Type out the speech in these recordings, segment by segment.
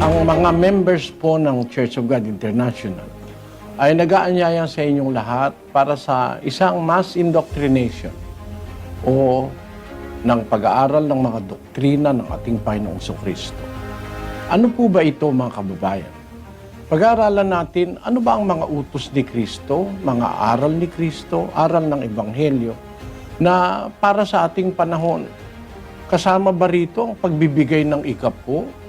Ang mga members po ng Church of God International ay nag-aanyaya sa inyong lahat para sa isang mass indoctrination o ng pag-aaral ng mga doktrina ng ating Panginoong Kristo. Ano po ba ito, mga kababayan? Pag-aaralan natin ano ba ang mga utos ni Kristo, mga aral ni Kristo, aral ng Ebanghelyo na para sa ating panahon. Kasama ba rito ang pagbibigay ng ikapo?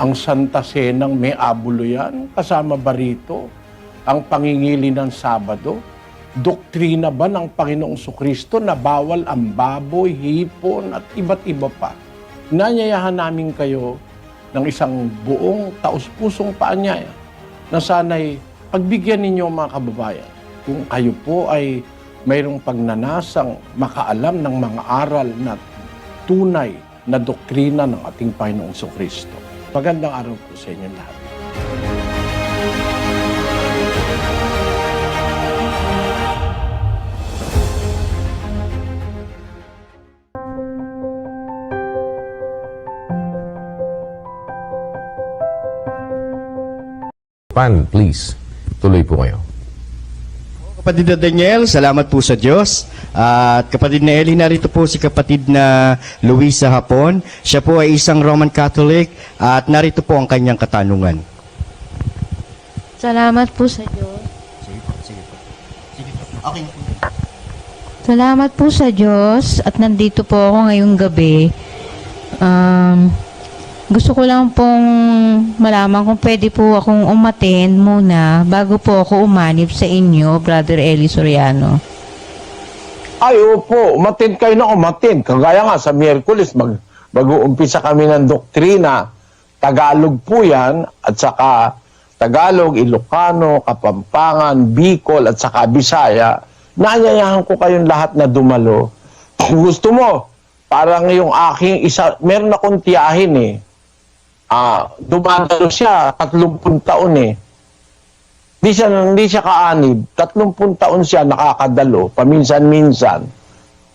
Ang Santa Senang may abulo yan? Kasama ba rito ang pangingili ng Sabado? Doktrina ba ng Panginoong Kristo na bawal ang baboy, hipon at iba't iba pa? Nanyayahan namin kayo ng isang buong taus-pusong paanyaya na sana'y pagbigyan ninyo mga kababayan kung kayo po ay mayroong pagnanasang makaalam ng mga aral na tunay na doktrina ng ating Panginoong Kristo. Magandang araw po sa inyo lahat. Pan, please. Tuloy po kayo. Kapatid na Daniel, salamat po sa Diyos. At kapatid na Eli, narito po si kapatid na Luisa Hapon. Siya po ay isang Roman Catholic at narito po ang kanyang katanungan. Salamat po sa Diyos. Sige po. Sige po. Okay na po. Salamat po sa Diyos at nandito po ako ngayong gabi. Gusto ko lang pong malaman kung pwede po akong umattend muna bago po ako umanib sa inyo, Brother Eli Soriano. Ay, opo. Umatin kayo na umatin. Kagaya nga sa Miyerkules, mag-uumpisa kami ng doktrina. Tagalog po yan, at saka Tagalog, Ilocano, Kapampangan, Bicol, at saka Bisaya. Naanyayahan ko kayong lahat na dumalo. Gusto mo, parang yung aking isa, meron akong tiyahin eh. Dumadalo siya, 30 taon eh. Hindi siya kaanib. 30 taon siya nakakadalo, paminsan-minsan.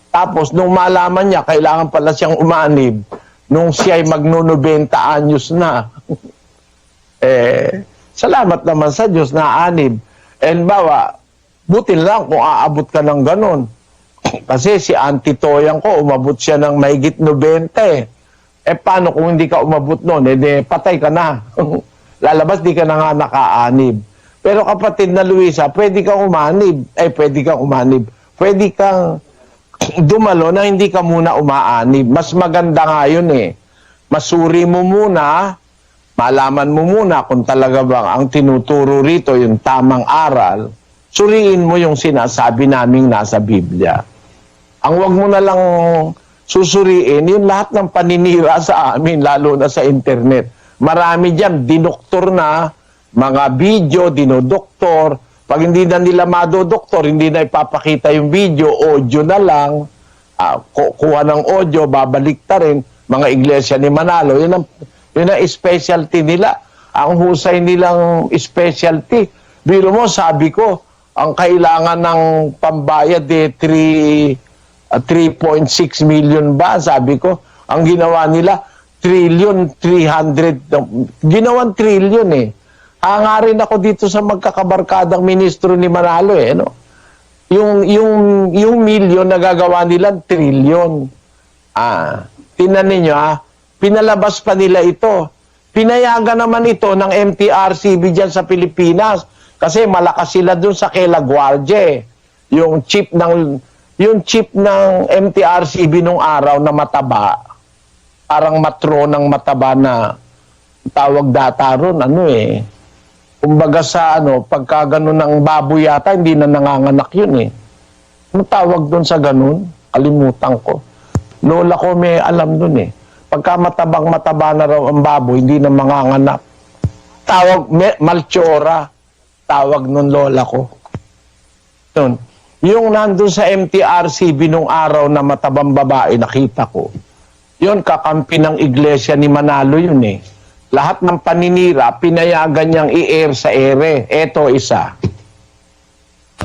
Tapos, nung malaman niya, kailangan pala siyang umanib, nung siya ay magno-90 anyos na. Salamat naman sa Diyos na anib. And bawa, buti lang kung aabot ka ng ganon. Kasi si Auntie Toyang ko, umabot siya ng mahigit 90. Paano kung hindi ka umabot noon? Patay ka na. Lalabas, di ka na nga nakaanib. Pero kapatid na Luisa, pwede kang umanib. Pwede kang umanib. Pwede kang dumalo na hindi ka muna umaanib. Mas maganda nga yun eh. Masuri mo muna, malaman mo muna kung talaga bang ang tinuturo rito, yung tamang aral, suriin mo yung sinasabi naming nasa Biblia. Ang wag mo na lang susuriin, yung lahat ng paninira sa amin, lalo na sa internet. Marami dyan, dinoktor na, mga video, dinodoktor. Pag hindi na nila madodoktor, hindi na ipapakita yung video, audio na lang, kuha ng audio, babalik ta rin, mga iglesia ni Manalo. Yun ang specialty nila. Ang husay nilang specialty. Biro mo, sabi ko, ang kailangan ng pambayad 3.6 million ba? Sabi ko, ang ginawa nila, 1,300,000,000. Ginawan trillion eh. Hangarin ako dito sa magkakabarkadang ministro ni Manalo eh. No? Yung million na gagawa nila, trillion. Tinan ninyo pinalabas pa nila ito. Pinayagan naman ito ng MTRCB dyan sa Pilipinas. Kasi malakas sila dun sa Kela Guardia. Yung chip ng MTRCB nung araw na mataba, parang matronang mataba na tawag data ron, kumbaga sa pagka ganun ng baboy yata, hindi na nanganganak yun eh. Ano tawag doon sa ganun? Kalimutan ko. Lola ko may alam doon eh. Pagka mataba na raw ang baboy, hindi na manganganak. Malchora, tawag nun lola ko. Yun. Yung nandun sa MTRCB nung araw na matabang babae, nakita ko. Yun, kakampi ng iglesia ni Manalo yun eh. Lahat ng paninira, pinayagan niyang i-air sa ere. Eto isa.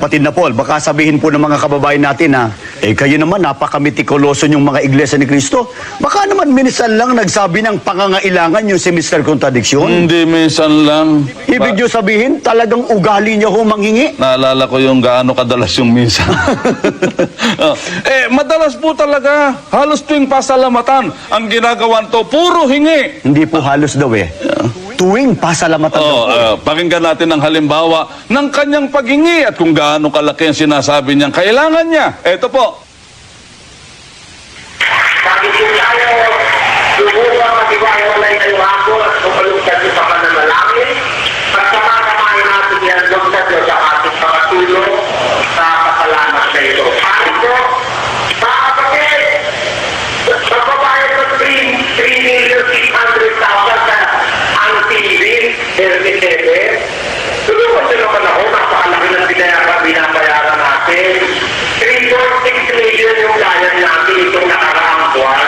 Kapatid na Paul, baka sabihin po ng mga kababayan natin na, kayo naman napaka-mitikuloso yung mga iglesia ni Cristo. Baka naman minsan lang nagsabi ng pangangailangan yung si Mr. Contradiction. Hindi minsan lang. Ibig nyo sabihin, talagang ugali niya ho manghingi. Naalala ko yung gaano kadalas yung minsan. Madalas po talaga, halos tuwing pasalamatan, ang ginagawan to, puro hingi. Hindi po halos daw tuwing pasalamatan daw po. Pakinggan natin ang halimbawa ng kanyang paghingi at kung gaano kalaki ang sinasabi niyang kailangan niya. Ito po. Sabi ko tayo, lubungan matiwalay tayo ako at tumalugtad sa pananalangin. Pagkakamahin natin yan doon sa Diyos sa ating pagtulong sa kasalanan sa ito. Sabi ko, mga kapatid, magbabayad ng 3,600,000 sa ang TV, 37. Tulungan nyo naman ako, napakalaki ng binabayaran natin. 3.6 million yung bayad natin itong nakaraang buwan.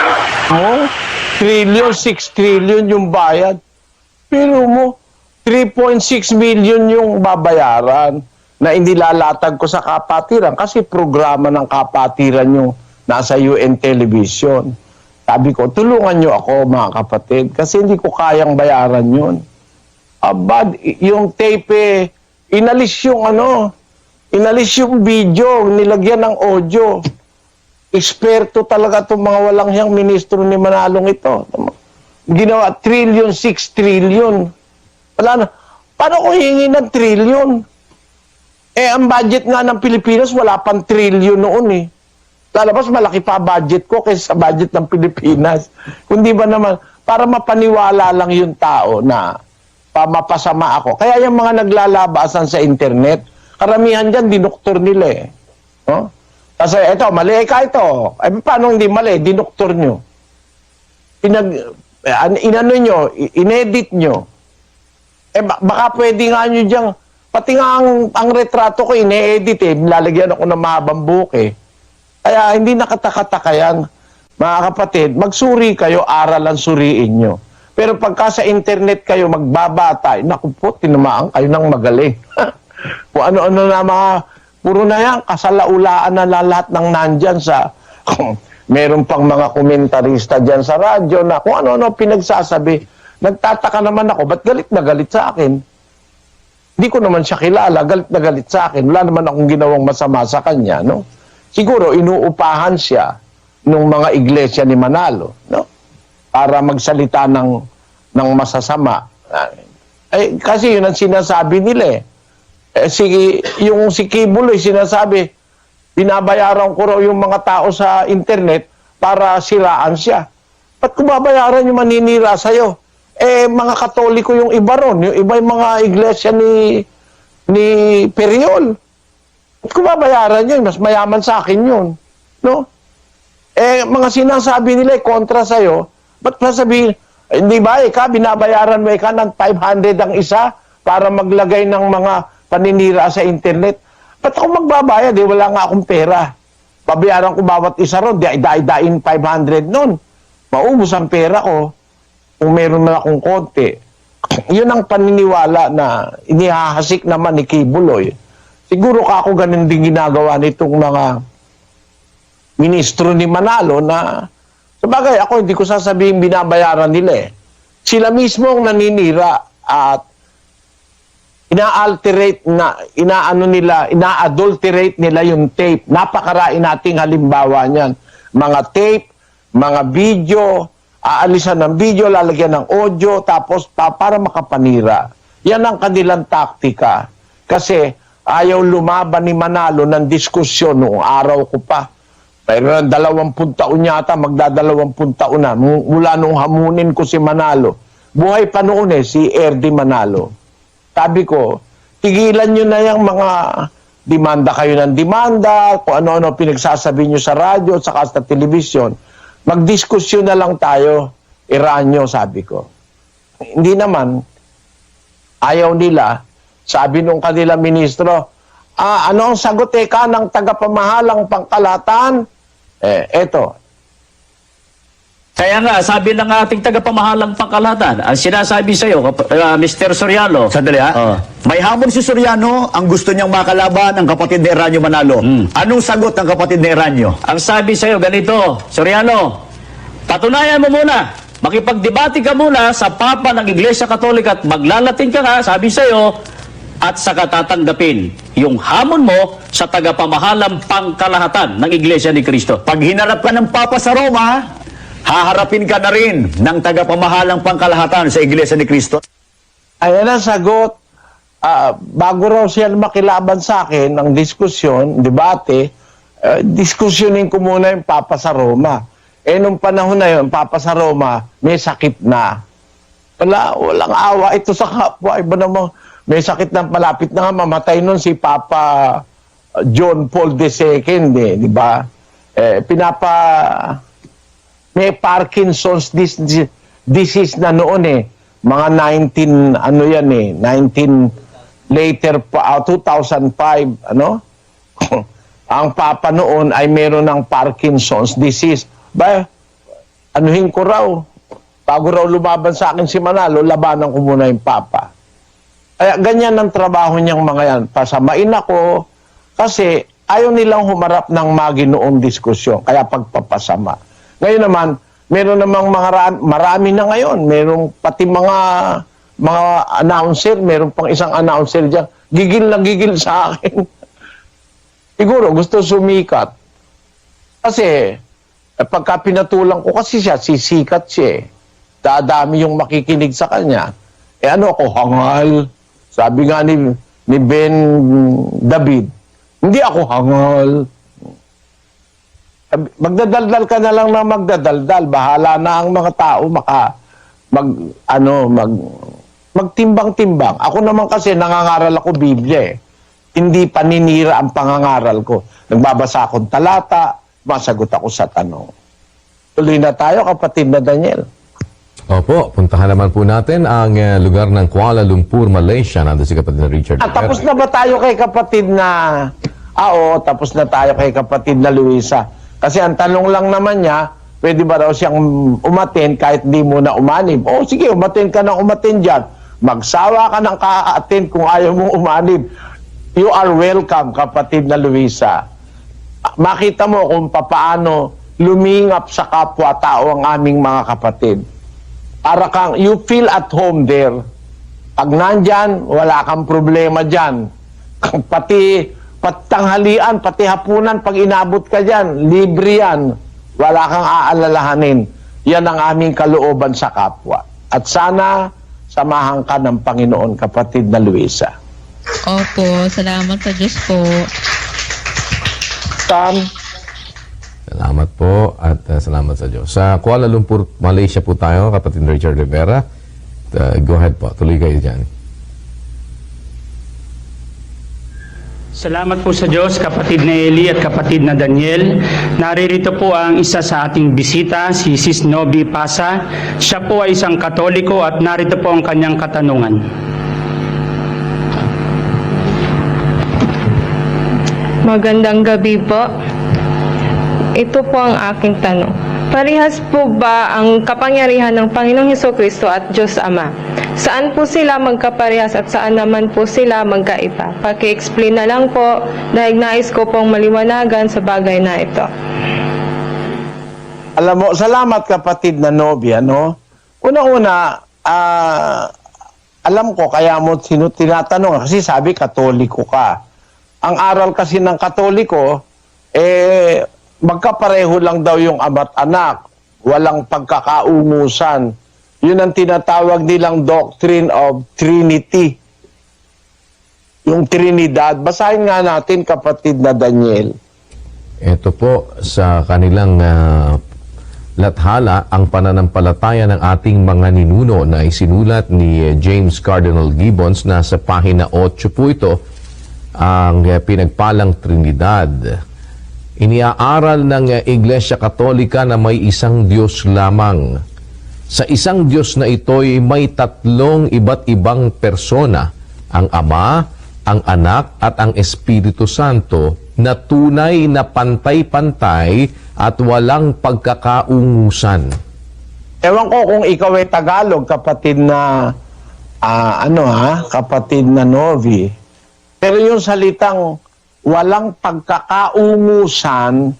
mo, 6 trillion yung bayad. Pero mo, 3.6 million yung babayaran na inilalatag ko sa kapatiran kasi programa ng kapatiran yung nasa UN television. Sabi ko, tulungan nyo ako mga kapatid kasi hindi ko kayang bayaran yun. Abad, yung tape inalis yung video, nilagyan ng audio. Eksperto talaga itong mga walang hiyang ministro ni Manalong ito. Ginawa, 6 trillion. Wala na. Paano ko hingi ng trillion? Ang budget nga ng Pilipinas, wala pang trillion noon eh. Lalabas, malaki pa budget ko kaysa sa budget ng Pilipinas. Kundi ba naman, para mapaniwala lang yung tao na mapasama ako. Kaya yung mga naglalabasan sa internet, karamihan dyan, dinoktor nila eh. No? Kasi ito, mali ka ito. Paano hindi mali? Dinoktor nyo. Inano nyo, inedit nyo. Baka pwede nga nyo dyan, pati nga ang retrato ko, ine-edit eh. Lalagyan ako ng mahabang buhok eh. Kaya hindi nakatakataka yan. Mga kapatid, magsuri kayo, aralan suriin nyo. Pero pagka sa internet kayo magbabata, naku po, tinamaan kayo ng magaling. Kung ano-ano na mga, puro na yan, kasalaulaan na lahat ng nandyan sa, meron pang mga komentarista dyan sa radyo na kung ano-ano pinagsasabi. Nagtataka naman ako, ba't galit na galit sa akin? Hindi ko naman siya kilala, galit na galit sa akin. Wala naman akong ginawang masama sa kanya, no? Siguro, inuupahan siya ng mga iglesia ni Manalo, no? Para magsalita ng masasama. Kasi yun ang sinasabi nila eh. Yung si Kibuloy sinasabi, binabayaran ko raw yung mga tao sa internet para siraan siya. Ba't ko babayaran yung maninira sa'yo? Mga Katoliko yung iba ron. Yung iba yung mga iglesia ni Periol. Ba't ko babayaran yun? Mas mayaman sa akin yun. No? Mga sinasabi nila kontra sa'yo, ba't sasabihin, hindi ba, binabayaran mo ng 500 ang isa para maglagay ng mga paninira sa internet? Ba't ako magbabayad? Wala nga akong pera. Babayaran ko bawat isa ron, dain 500 nun. Maubos ang pera ko kung meron na akong konti. Yun ang paniniwala na inihahasik naman ni Kibuloy. Siguro ako ganun din ginagawa nitong mga ministro ni Manalo na sabagay ako hindi ko sasabihin binabayaran nila eh. Sila mismo ang naninira at ina-adulterate nila yung tape. Napakarain nating halimbawa niyan. Mga tape, mga video, aalisan ng video, lalagyan ng audio, tapos para makapanira. Yan ang kanilang taktika. Kasi ayaw lumaban ni Manalo ng diskusyon noong araw ko pa. Pero 20 taon yata, magda-20 taon na, mula nung hamunin ko si Manalo. Buhay pa noon si R.D. Manalo. Sabi ko, tigilan nyo na yung mga demanda kayo ng demanda, kung ano-ano pinagsasabi nyo sa radyo at saka sa telebisyon. Magdiskusyon na lang tayo, iranyo, sabi ko. Hindi naman, ayaw nila, sabi nung kanila ministro, ano ang sagot ka ng tagapamahalang pangkalahatan? Eto. Kaya nga, sabi ng ating tagapamahalang pangkalahatan, ang sinasabi sa iyo, Mr. Soriano. Sandali ha. Oh. May hamon si Soriano, ang gusto niyang makalaban ang kapatid ni Eranio Manalo. Anong sagot ng kapatid ni Eranio? Ang sabi sa iyo, ganito, Soriano, patunayan mo muna, makipagdebate ka muna sa Papa ng Iglesia Katolika at maglalating ka nga, sabi sa iyo, at saka tatanggapin yung hamon mo sa tagapamahalang pangkalahatan ng Iglesia ni Cristo. Pag hinarap ka ng Papa sa Roma, haharapin ka na rin ng tagapamahalang pangkalahatan sa Iglesia ni Cristo. Ayan ang sagot. Bago raw siya makilaban sa akin ng diskusyon, debate, diskusyonin ko muna yung Papa sa Roma. Nung panahon na yun, Papa sa Roma, may sakit na. Walang awa ito sa kapwa. Iba namang may sakit na palapit na nga mamatay nun si Papa John Paul II, di ba? May Parkinson's disease na noon mga 2005, ang Papa noon ay meron ng Parkinson's disease. Ba, anuhin ko raw, bago raw lumaban sa akin si Manalo, labanan ko muna yung Papa. Kaya ganyan ang trabaho niyang mga yan. Pasamain ako kasi ayaw nilang humarap ng maginoong diskusyon. Kaya pagpapasama. Ngayon naman, meron namang marami na ngayon. Meron pati mga announcer, meron pang isang announcer dyan. Gigil na gigil sa akin. Siguro gusto sumikat. Kasi pagka pinatulang ko kasi siya, sisikat siya. Dadami yung makikinig sa kanya. Ano ako, hangal. Sabi nga ni Ben David, hindi ako hangal. Magdadaldal ka na lang na magdadaldal. Bahala na ang mga tao magtimbang-timbang. Ako naman kasi nangangaral ako Biblia . Hindi paninira ang pangangaral ko. Nagbabasa akong talata, masagot ako sa tanong. Tuloy na tayo, kapatid na Daniel. Opo, puntahan naman po natin ang lugar ng Kuala Lumpur, Malaysia. Nandun si kapatid na Richard. Tapos na ba tayo kay kapatid na... oo, tapos na tayo kay kapatid na Luisa. Kasi ang tanong lang naman niya, pwede ba raw siyang umatin kahit di mo na umanib? O sige, umatin ka ng umatin dyan. Magsawa ka ng ka-attend kung ayaw mong umanib. You are welcome, kapatid na Luisa. Makita mo kung papaano lumingap sa kapwa-tao ang aming mga kapatid. Para kang, you feel at home there. Pag nandyan, wala kang problema dyan. Pati tanghalian, pati hapunan, pag inabot ka dyan, libre yan. Wala kang aalalahanin. Yan ang aming kalooban sa kapwa. At sana, samahan ka ng Panginoon, kapatid na Luisa. Opo, salamat sa Diyos po. Salamat po at salamat sa Diyos. Sa Kuala Lumpur, Malaysia po tayo, kapatid Richard Rivera. Go ahead po, tuloy kayo dyan. Salamat po sa Diyos, kapatid na Eli at kapatid na Daniel. Naririto po ang isa sa ating bisita, si Sis Novi Pasa. Siya po ay isang Katoliko at narito po ang kanyang katanungan. Magandang gabi po. Ito po ang aking tanong. Parehas po ba ang kapangyarihan ng Panginoong Hesukristo at Diyos Ama? Saan po sila magkaparehas at saan naman po sila magkaiba? Paki-explain na lang po dahil nais ko pong maliwanagan sa bagay na ito. Alam mo, salamat kapatid na Nobia, no? Una-una, alam ko kaya mo sino tinatanong kasi sabi Katoliko ka. Ang aral kasi ng Katoliko, magkapareho lang daw yung ama't anak. Walang pagkakaungusan. Yun ang tinatawag nilang doctrine of Trinity. Yung Trinidad. Basahin nga natin, kapatid na Daniel. Ito po sa kanilang lathala, ang pananampalataya ng ating mga ninuno na isinulat ni James Cardinal Gibbons. Nasa pahina 8 po ito, ang pinagpalang Trinidad. Iniaaral ng Iglesia Katolika na may isang Diyos lamang. Sa isang Diyos na ito'y may tatlong iba't ibang persona, ang Ama, ang Anak at ang Espiritu Santo, na tunay na pantay-pantay at walang pagkakaungusan. Ewan ko kung ikaw ay Tagalog, kapatid na, kapatid na Novi. Pero yung salitang walang pagkakaungusan,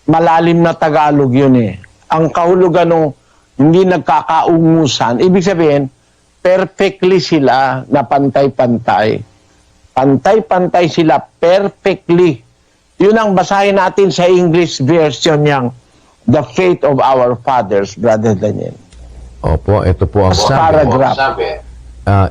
malalim na Tagalog yun eh. Ang kahulugan ng hindi nagkakaungusan, ibig sabihin, perfectly sila na pantay-pantay. Pantay-pantay sila, perfectly. Yun ang basahin natin sa English version niyang The Faith of Our Fathers, Brother Daniel. Opo, ito po ang Paragraph.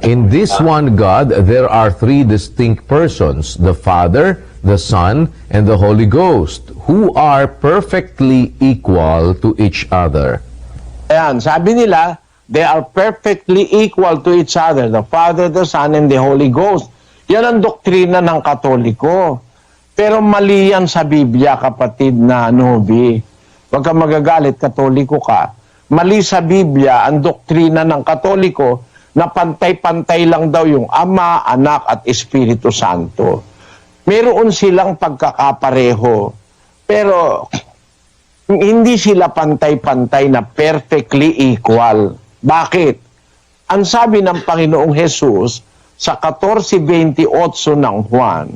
In this one God, there are three distinct persons, the Father, the Son, and the Holy Ghost, who are perfectly equal to each other. Ayan, sabi nila, they are perfectly equal to each other, the Father, the Son, and the Holy Ghost. Yan ang doktrina ng Katoliko. Pero mali yan sa Biblia, kapatid na Novi. Huwag ka magagalit, Katoliko ka. Mali sa Biblia ang doktrina ng Katoliko na pantay-pantay lang daw yung Ama, Anak, at Espiritu Santo. Meron silang pagkakapareho. Pero hindi sila pantay-pantay na perfectly equal. Bakit? Ang sabi ng Panginoong Jesus sa 14:28 ng Juan,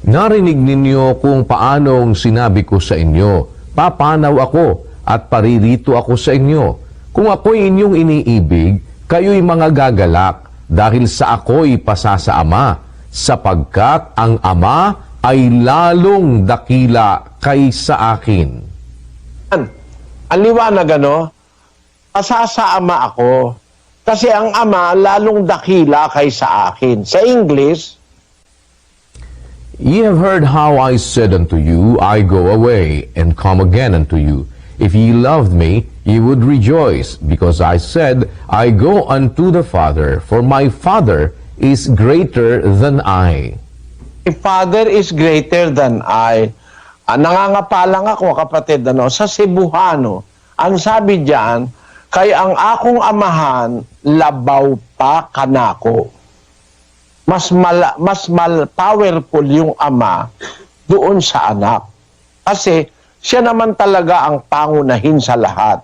Narinig ninyo kung paanong sinabi ko sa inyo, papanaw ako at paririto ako sa inyo. Kung ako'y inyong iniibig, kayo'y mga gagalak dahil sa ako'y pasa sa Ama, sapagkat ang Ama ay lalong dakila kaysa akin. ang liwanag pasasama ako. Kasi ang Ama lalong dakila kaysa akin. Sa English, Ye have heard how I said unto you, I go away, and come again unto you. If ye loved me, ye would rejoice, because I said, I go unto the Father, for my Father is greater than I. My Father is greater than I. Nangangapalang ako, kapatid, sa Cebuano. Ang sabi diyan, kay ang akong amahan, labaw pa kanako. Mas powerful yung Ama doon sa anak. Kasi siya naman talaga ang pangunahin sa lahat.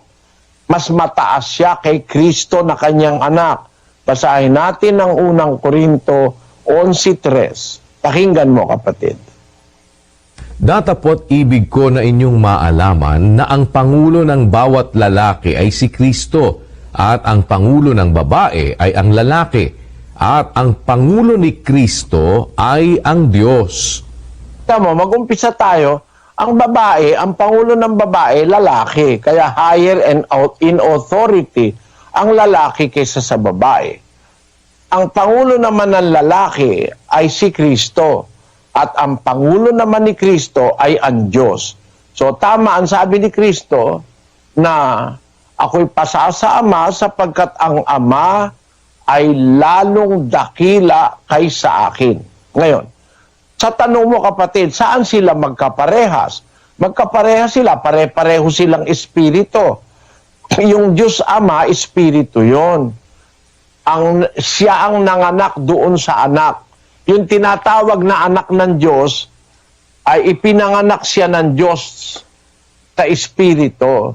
Mas mataas siya kay Kristo na kanyang anak. Basahin natin ang unang Korinto 11:3. Pakinggan mo, kapatid. Datapot ibig ko na inyong maalaman na ang Pangulo ng bawat lalaki ay si Kristo, at ang Pangulo ng babae ay ang lalaki, at ang Pangulo ni Kristo ay ang Diyos. Tama, mag-umpisa tayo. Ang babae, ang Pangulo ng babae, lalaki. Kaya higher and in authority ang lalaki kaysa sa babae. Ang Pangulo naman ng lalaki ay si Kristo. At ang Pangulo naman ni Kristo ay ang Diyos. So tama ang sabi ni Kristo na ako'y pasa sa Ama sapagkat ang Ama ay lalong dakila kaysa akin. Ngayon, sa tanong mo, kapatid, saan sila magkaparehas? Magkaparehas sila, pare-pareho silang espiritu. Yung Diyos Ama, espiritu yon. Siya ang nanganak doon sa anak. Yung tinatawag na anak ng Diyos, ay ipinanganak siya ng Diyos sa espiritu.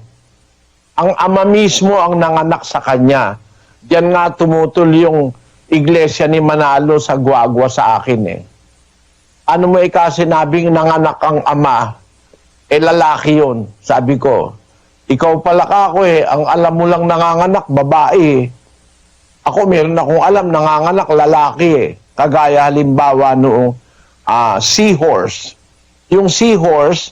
Ang Ama mismo ang nanganak sa kanya. Diyan nga tumutol yung iglesia ni Manalo sa Guagua sa akin eh. Ano mo ikasinabing nanganak ang Ama? Lalaki yun. Sabi ko, ikaw pala ka ako eh. Ang alam mo lang nanganganak, babae eh. Ako meron akong alam, nanganganak, lalaki eh. Kagaya halimbawa noong seahorse. Yung seahorse,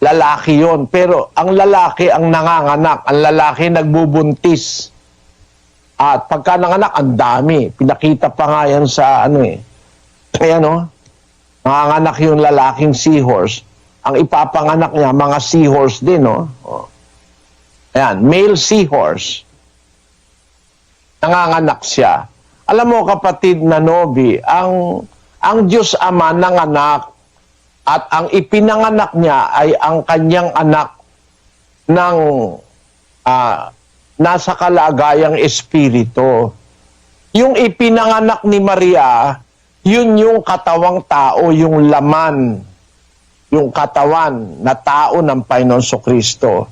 lalaki yon. Pero ang lalaki ang nanganganak. Ang lalaki nagbubuntis. At pagka nanganak, ang dami. Pinakita pa nga yan sa Ayan nanganganak yung lalaking seahorse. Ang ipapanganak niya, mga seahorse din, Ayan, male seahorse. Nanganganak siya. Alam mo, kapatid na Novi, ang Diyos Ama nanganak at ang ipinanganak niya ay ang kanyang anak ng nasa kalagayang espiritu. Yung ipinanganak ni Maria, yun yung katawang tao, yung laman, yung katawan na tao ng Panginoon Kristo.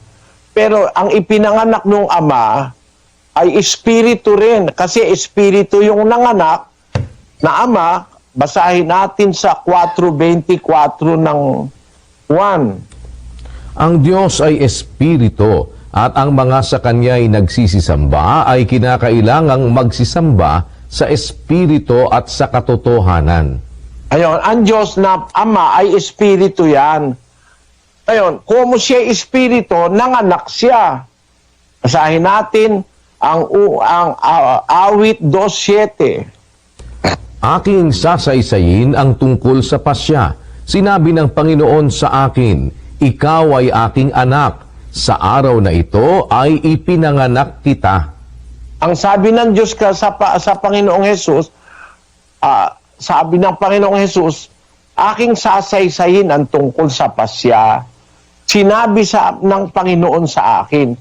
Pero ang ipinanganak ng Ama ay espiritu rin. Kasi espiritu yung nanganak na Ama. Basahin natin sa 4:24 ng 1. Ang Diyos ay espiritu at ang mga sa Kanya'y nagsisisamba ay kinakailangang magsisamba sa espiritu at sa katotohanan. Ayun, ang Diyos na Ama ay espiritu yan. Ayun, kung siya espiritu, nanganak siya. Basahin natin ang awit 2:7. Aking sasaysayin ang tungkol sa pasya. Sinabi ng Panginoon sa akin, ikaw ay aking anak. Sa araw na ito ay ipinanganak kita. Ang sabi ng Diyos sa Panginoong Hesus, sabi ng Panginoong Hesus, aking sasaysayin ang tungkol sa pasya. Sinabi ng Panginoon sa akin,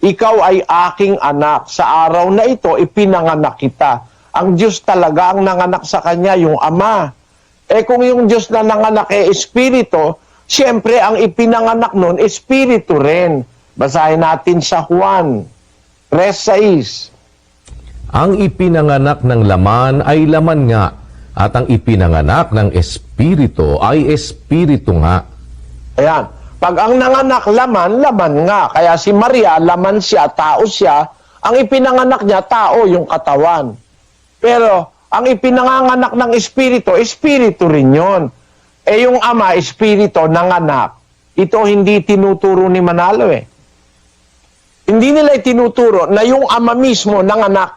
ikaw ay aking anak. Sa araw na ito, ipinanganak kita. Ang Diyos talaga ang nanganak sa Kanya, yung Ama. Kung yung Diyos na nanganak espiritu, siyempre ang ipinanganak nun, espiritu rin. Basahin natin sa Juan 3:6. Ang ipinanganak ng laman ay laman nga, at ang ipinanganak ng espiritu ay espiritu nga. Ayan. Pag ang nanganak laman, laman nga. Kaya si Maria, laman siya, tao siya. Ang ipinanganak niya, tao, yung katawan. Pero, ang ipinanganak ng espiritu, espiritu rin yun. Yung Ama, espiritu, nanganak. Ito hindi tinuturo ni Manalo Hindi nila itinuturo na yung Ama mismo nanganak.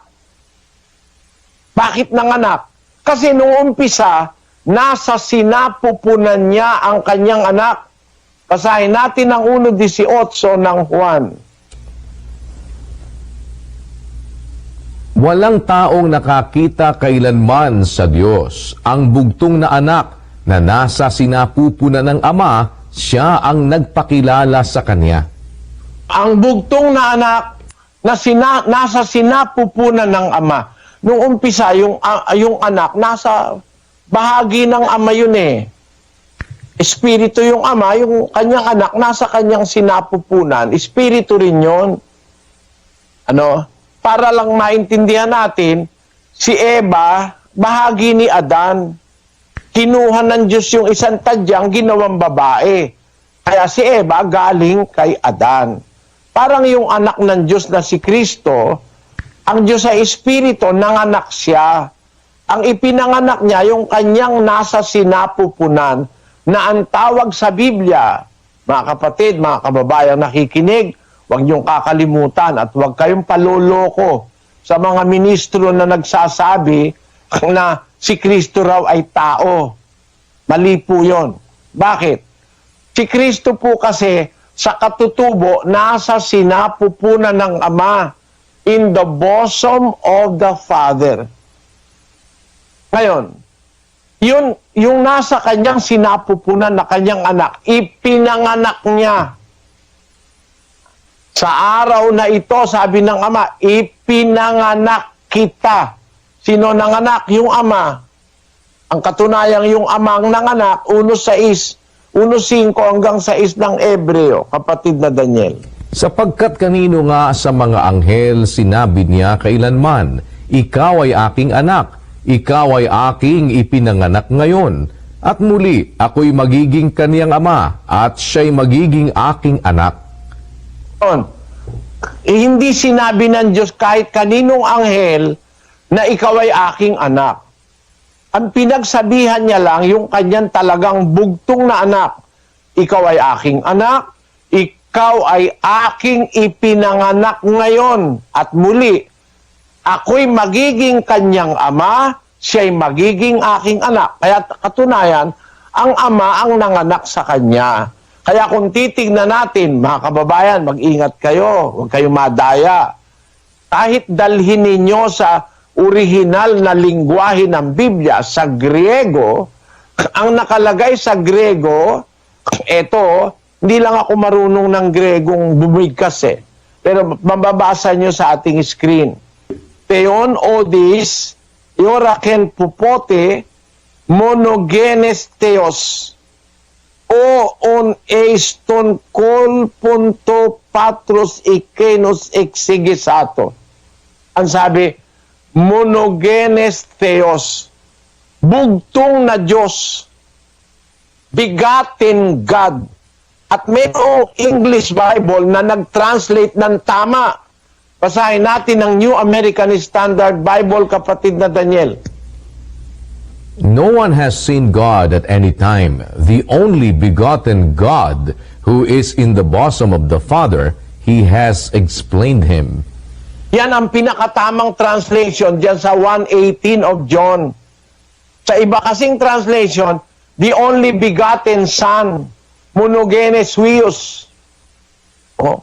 Bakit nanganak? Kasi nung umpisa, nasa sinapupunan niya ang kanyang anak. Basahin natin ang 1:18 ng Juan. Walang taong nakakita kailanman sa Diyos. Ang bugtong na anak na nasa sinapupunan ng Ama, siya ang nagpakilala sa Kanya. Ang bugtong na anak na nasa sinapupunan ng Ama. Nung umpisa, yung anak, nasa bahagi ng Ama yun Espiritu yung Ama, yung kanyang anak, nasa kanyang sinapupunan. Espiritu rin yun. Para lang maintindihan natin, si Eva, bahagi ni Adan. Kinuha ng Diyos yung isang tadyang ginawang babae. Kaya si Eva galing kay Adan. Parang yung anak ng Diyos na si Kristo, ang Diyos ay Espiritu, nanganak siya. Ang ipinanganak niya, yung kanyang nasa sinapupunan, na ang tawag sa Biblia, mga kapatid, mga kababayan nakikinig, huwag niyong kakalimutan at huwag kayong paloloko sa mga ministro na nagsasabi na si Kristo raw ay tao. Mali po yun. Bakit? Si Kristo po kasi sa katutubo nasa sinapupunan ng Ama, in the bosom of the Father. Ngayon, yung nasa kanyang sinapupunan na kanyang anak, ipinanganak niya. Sa araw na ito, sabi ng Ama, ipinanganak kita. Sino nanganak? Yung Ama. Ang katunayang yung Ama ang nanganak, 1:6, 1:5 hanggang 6 ng Hebreo, kapatid na Daniel. Sapagkat kanino nga sa mga anghel sinabi niya kailanman, ikaw ay aking anak, ikaw ay aking ipinanganak ngayon, at muli ako'y magiging kaniyang ama, at siya'y magiging aking anak. Hindi sinabi ng Diyos kahit kaninong anghel na ikaw ay aking anak. Ang pinagsabihan niya lang yung kanyang talagang bugtong na anak. Ikaw ay aking anak, ikaw ay aking ipinanganak ngayon, at muli ako'y magiging kanyang ama, siya'y magiging aking anak. Kaya katunayan, ang Ama ang nanganak sa kanya. Kaya kung titignan natin, mga kababayan, mag-ingat kayo, huwag kayong madaya. Kahit dalhin ninyo sa orihinal na lingwahe ng Biblia, sa Griego, ang nakalagay sa Griego, eto, hindi lang ako marunong ng Gregong bumigkas pero mababasa nyo sa ating screen. Theon odis, ioraken pupote, monogenes theos. o on eiston kol punto patros ikenus exigisato. Ang sabi, monogenes theos, bugtong na Diyos, bigatin God. At mayroong English Bible na nag-translate ng tama. Basahin natin ang New American Standard Bible, kapatid na Daniel. No one has seen God at any time. The only begotten God, who is in the bosom of the Father, He has explained Him. Yan ang pinakatamang translation diyan sa 1:18 of John. Sa iba kasing translation, the only begotten Son, monogenes huios. Oh,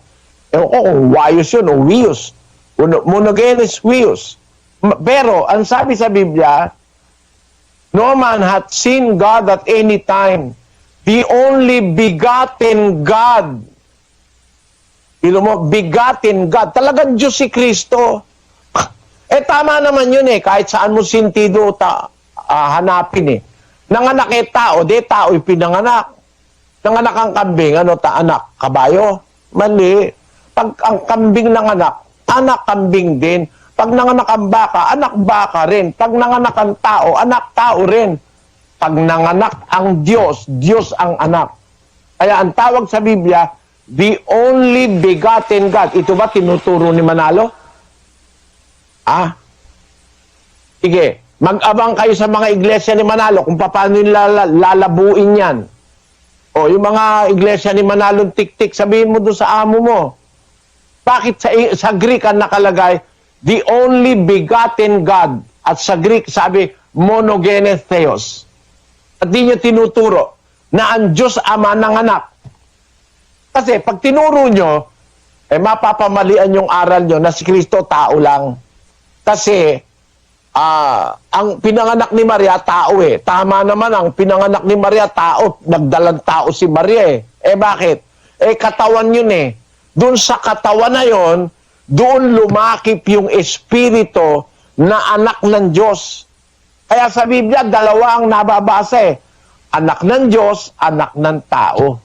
ewan ko kung huios yun o huios. Monogenes huios. Pero, ang sabi sa Biblia, no man hath seen God at any time. The only begotten God. Ilo mo, begotten God. Talagang Diyos si Kristo. Tama naman yun kahit saan mo sintido hanapin Nanganak tao, tao'y pinanganak. Nanganak ang kambing, anak, kabayo? Mali. Pag ang kambing nanganak, anak kambing din. Pag nanganak ang baka, anak baka rin. Pag nanganak ang tao, anak tao rin. Pag nanganak ang Diyos, Diyos ang anak. Kaya ang tawag sa Biblia, the only begotten God. Ito ba tinuturo ni Manalo? Sige, mag-abang kayo sa mga iglesia ni Manalo kung paano nila lalabuin yan. O, yung mga iglesia ni Manalo tik-tik, sabihin mo doon sa amo mo. Bakit sa Greek ang nakalagay, the only begotten God? At sa Greek sabi, monogenes theos. At di nyo tinuturo na ang Diyos Ama ng anak. Kasi pag tinuro nyo, mapapamalian yung aral nyo na si Kristo tao lang. Kasi, ang pinanganak ni Maria, tao Tama naman, ang pinanganak ni Maria, tao. Nagdalang tao si Maria bakit? Katawan yun Doon sa katawan na yon, doon lumakip yung espiritu na anak ng Diyos. Kaya sa Biblia, dalawa ang nababasa Anak ng Diyos, anak ng tao.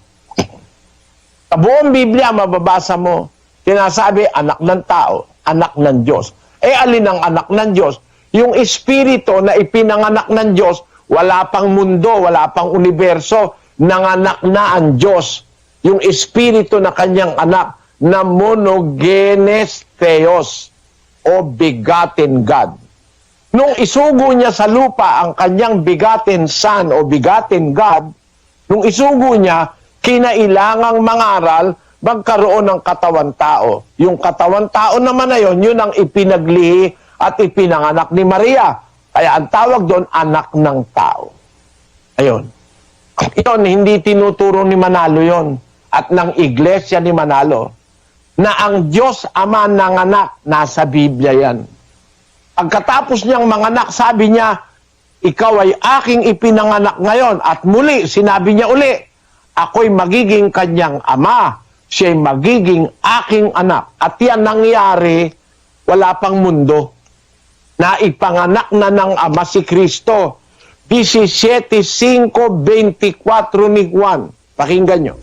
Sa buong Biblia, mababasa mo, sinasabi, anak ng tao, anak ng Diyos. Alin ang anak ng Diyos? Yung espiritu na ipinanganak ng Diyos, wala pang mundo, wala pang universo, nanganak na ang Diyos. Yung espiritu na kanyang anak, na monogenes theos, o begotten God. Nung isugo niya sa lupa ang kanyang begotten Son o begotten God, nung isugo niya, kinailangang mangaral, magkaroon ng katawan tao. Yung katawan tao naman na yun ang ipinaglihi at ipinanganak ni Maria. Kaya ang tawag doon, anak ng tao. Ayun. Yun, hindi tinuturo ni Manalo yon at ng iglesia ni Manalo na ang Diyos Ama ng anak, nasa Biblia yan. Pagkatapos niyang manganak, sabi niya, ikaw ay aking ipinanganak ngayon. At muli, sinabi niya uli, ako'y magiging kanyang ama. Siya'y magiging aking anak. At yan nangyari, wala pang mundo. Na ipanganak na ng ama si Kristo. 17:5-24 ni Juan. Pakinggan nyo.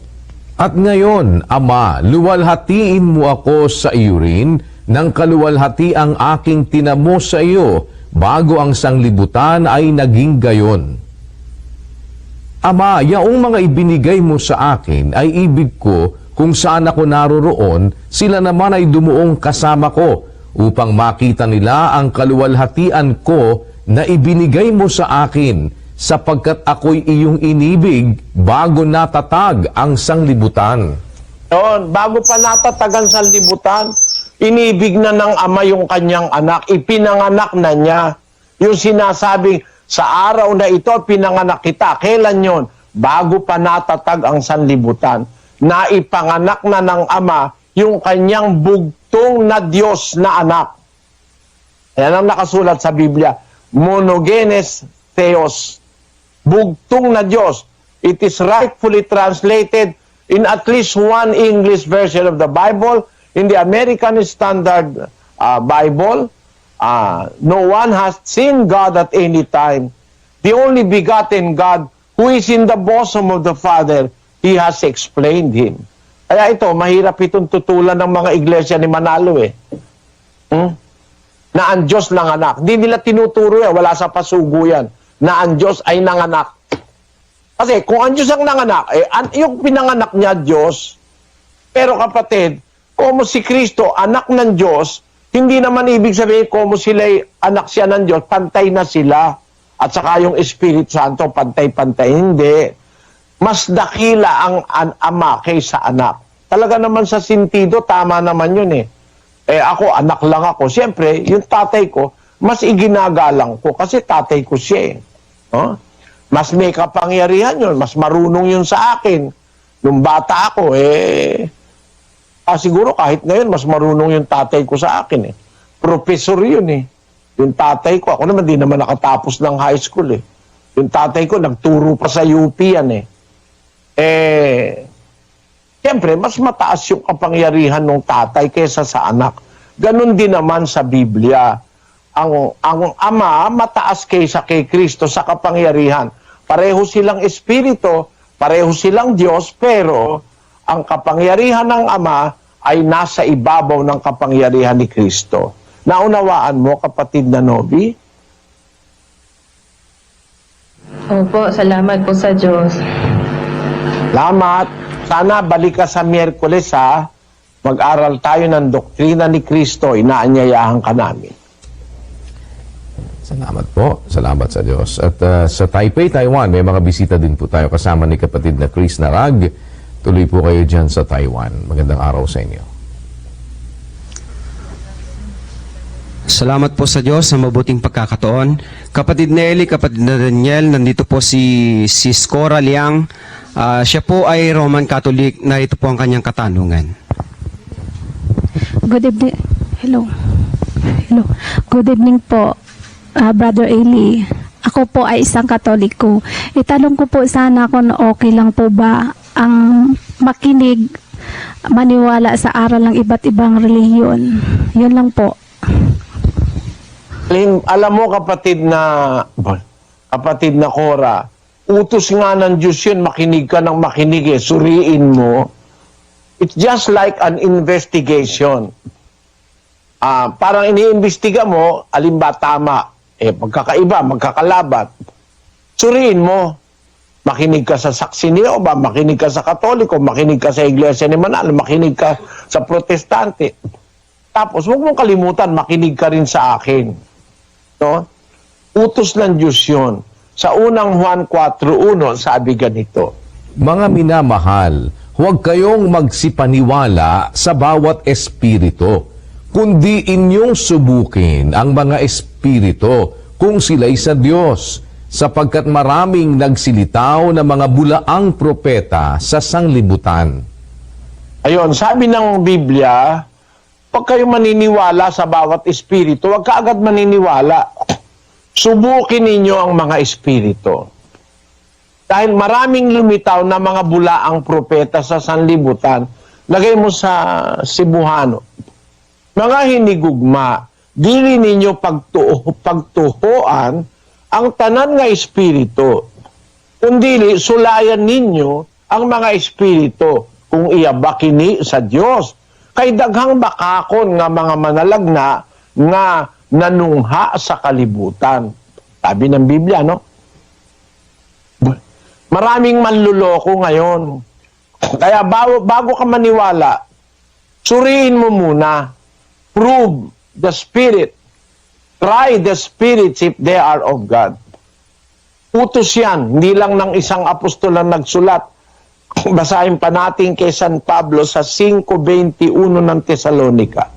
At ngayon, Ama, luwalhatiin mo ako sa iyo rin ng kaluwalhati ang aking tinamo sa iyo bago ang sanglibutan ay naging gayon. Ama, yaong mga ibinigay mo sa akin ay ibig ko kung saan ako naroroon, sila naman ay dumuong kasama ko upang makita nila ang kaluwalhatian ko na ibinigay mo sa akin sapagkat ako'y iyong inibig bago natatag ang sanglibutan. Yun, bago pa natatag ang sanglibutan, inibig na ng ama yung kanyang anak, ipinanganak na niya. Yung sinasabing, sa araw na ito, pinanganak kita. Kailan yon? Bago pa natatag ang sanlibutan. Naipanganak na ng ama yung kanyang bugtong na Diyos na anak. Yan ang nakasulat sa Biblia. Monogenes theos. Bugtong na Diyos. It is rightfully translated in at least one English version of the Bible. In the American Standard Bible, no one has seen God at any time. The only begotten God who is in the bosom of the Father, He has explained Him. Kaya ito, mahirap itong tutulan ng mga iglesia ni Manalo eh. Na ang Diyos nanganak. Hindi nila tinuturo yan, wala sa pasugo yan, na ang Diyos ay nanganak. Kasi kung ang Diyos ang nanganak, yung pinanganak niya Diyos, pero kapatid, como si Kristo, anak ng Diyos, hindi naman ibig sabihin como sila'y anak siya ng Diyos, pantay na sila. At saka yung Espiritu Santo, pantay-pantay. Hindi. Mas dakila ang ama kaysa anak. Talaga naman sa sentido, tama naman yun eh. Ako, anak lang ako. Siyempre, yung tatay ko, mas iginagalang ko kasi tatay ko siya eh. Mas may kapangyarihan yun, mas marunong yun sa akin. Nung bata ako, siguro kahit ngayon, mas marunong yung tatay ko sa akin eh. Professor yun eh. Yung tatay ko, ako naman di naman nakatapos ng high school eh. Yung tatay ko, nagturo pa sa UP yan eh. Siyempre, mas mataas yung kapangyarihan ng tatay kaysa sa anak. Ganon din naman sa Biblia. Ang ama, mataas kaysa kay Kristo sa kapangyarihan. Pareho silang espiritu, pareho silang Diyos, pero ang kapangyarihan ng ama ay nasa ibabaw ng kapangyarihan ni Kristo. Naunawaan mo, kapatid na Novi? Opo, salamat po sa Diyos. Salamat. Sana balik ka sa Miyerkules ha. Mag-aral tayo ng doktrina ni Kristo. Inaanyayahan ka namin. Salamat po. Salamat sa Diyos. At sa Taipei, Taiwan, may mga bisita din po tayo kasama ni kapatid na Chris Narag. Tuloy po kayo dyan sa Taiwan. Magandang araw sa inyo. Salamat po sa Diyos sa mabuting pagkakataon. Kapatid Nelly, kapatid na Daniel, nandito po si Scora Liang. Siya po ay Roman Catholic. Narito po ang kanyang katanungan. Good evening. Hello. Good evening po, Brother Eli. Ako po ay isang Katoliko. Itanong ko po sana kung okay lang po ba ang makinig, maniwala sa aral ng iba't ibang relihiyon. Yun lang po. Alam mo kapatid na Cora, utos nga ng Diyos yun, makinig ka ng makinig eh, suriin mo. It's just like an investigation. Parang iniimbestiga mo, alin ba tama, magkakaiba, magkakalabat. Suriin mo. Makinig ka sa saksi ni Jehovah, makinig ka sa Katoliko, makinig ka sa Iglesia ni Manalo, makinig ka sa Protestante. Tapos, huwag mong kalimutan, makinig ka rin sa akin. No? Utos ng Diyos yun. Sa unang Juan 4:1, sabi ganito, Mga minamahal, huwag kayong magsipaniwala sa bawat espiritu, kundi inyong subukin ang mga espiritu kung sila'y sa Diyos, sapagkat maraming nagsilitaw na mga bulaang propeta sa sanglibutan. Ayun, sabi ng Biblia, huwag kayong maniniwala sa bawat espiritu, huwag ka agad maniniwala. Subukin ninyo ang mga espiritu. Dahil maraming lumitaw na mga bulaang propeta sa sanlibutan, lagay mo sa Cebuano. Mga hinigugma, dili ninyo pagtuhoan ang tanan nga espiritu, kundi sulayan ninyo ang mga espiritu kung iyaba kini sa Dios. Kay daghang bakakon nga mga manalagna nga nanungha sa kalibutan. Sabi ng Biblia, no? Maraming manluloko ngayon. Kaya bago ka maniwala, suriin mo muna. Prove the spirit. Try the spirits if they are of God. Utos yan. Hindi lang ng isang apostol ang nagsulat. Basahin pa natin kay San Pablo sa 5:21 ng Tesalonica.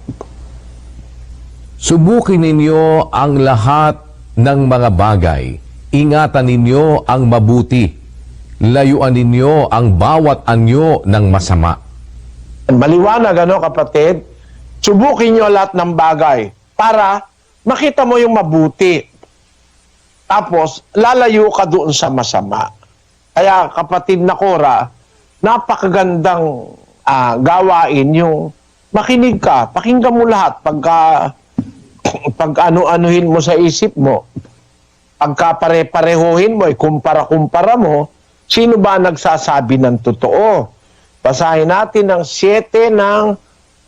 Subukin ninyo ang lahat ng mga bagay. Ingatan ninyo ang mabuti. Layuan ninyo ang bawat anyo ng masama. Maliwanag, ano kapatid? Subukin nyo lahat ng bagay para makita mo yung mabuti. Tapos, lalayo ka doon sa masama. Kaya kapatid na Cora, napakagandang gawain yung makinig ka, pakinggan mo lahat pag ano-anuhin mo sa isip mo. Pagka pare-parehohin mo, kumpara-kumpara mo, Sino ba nagsasabi ng totoo? Basahin natin ang 7 ng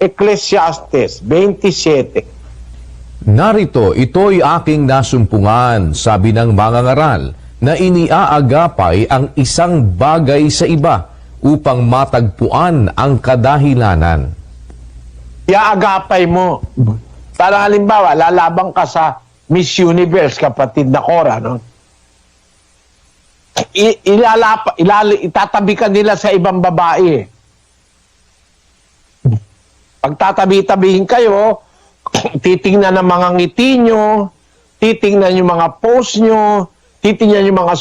Ecclesiastes 27. Narito, ito'y aking nasumpungan, sabi ng mangangaral, na iniaagapay ang isang bagay sa iba upang matagpuan ang kadahilanan. Iaagapay mo. Para halimbawa, lalabang ka sa Miss Universe, kapatid na Cora, no? Itatabi ka nila sa ibang babae. Pagtatabi-tabihin kayo, titingnan ang mga ngiti nyo, titingnan yung mga pose nyo, titingnan yung mga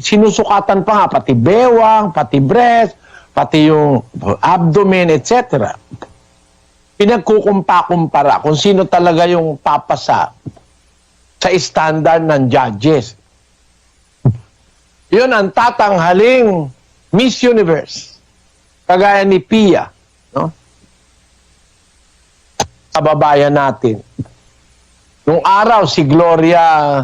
sinusukatan pa nga, pati bewang, pati breast, pati yung abdomen, etc. Pinagkukumpa-kumpara kung sino talaga yung papasa sa standard ng judges. Yun ang tatanghaling Miss Universe. Kagaya ni Pia, no? Kababayan natin. Nung araw, si Gloria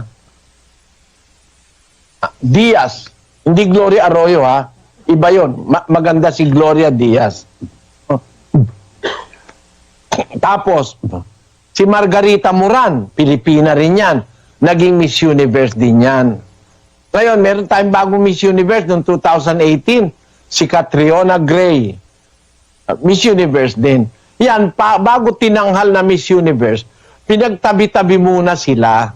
Diaz. Hindi Gloria Arroyo, ha? Iba yun. Maganda si Gloria Diaz. Tapos, si Margarita Moran, Pilipina rin yan. Naging Miss Universe din yan. Ngayon, meron tayong bagong Miss Universe noong 2018. Si Catriona Gray. Miss Universe din. Yan, bago tinanghal na Miss Universe, pinagtabi-tabi muna sila.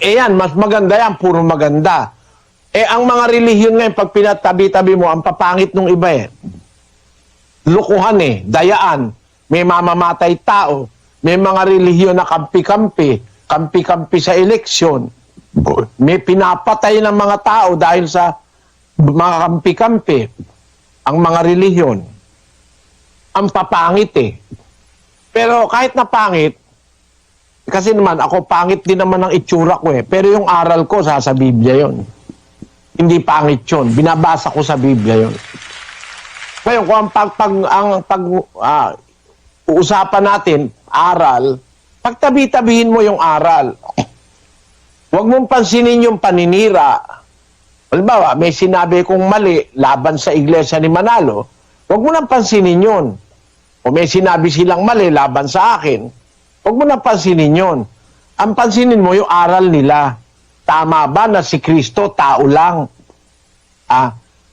Yan, mas maganda yan, puro maganda. Ang mga relihiyon ngayon, pag pinatabi-tabi mo, ang papangit nung iba lukuhan dayaan. May mamamatay tao. May mga relihiyon na kampi-kampi. Kampi-kampi sa eleksyon. May pinapatay ng mga tao dahil sa mga kampi-kampi. Ang mga relihiyon. Ang papangit Pero kahit na pangit, kasi naman, ako pangit din naman ang itsura ko pero yung aral ko, sa Biblia yon. Hindi pangit yun. Binabasa ko sa Biblia yon. Ngayon, kung uusapan natin, aral, pagtabi-tabihin mo yung aral. Huwag mong pansinin yung paninira. Halimbawa, may sinabi kong mali laban sa iglesia ni Manalo, huwag mo nang pansinin yun. O may sinabi silang mali laban sa akin, huwag mo nang pansinin yun. Ang pansinin mo yung aral nila. Tama ba na si Kristo tao lang?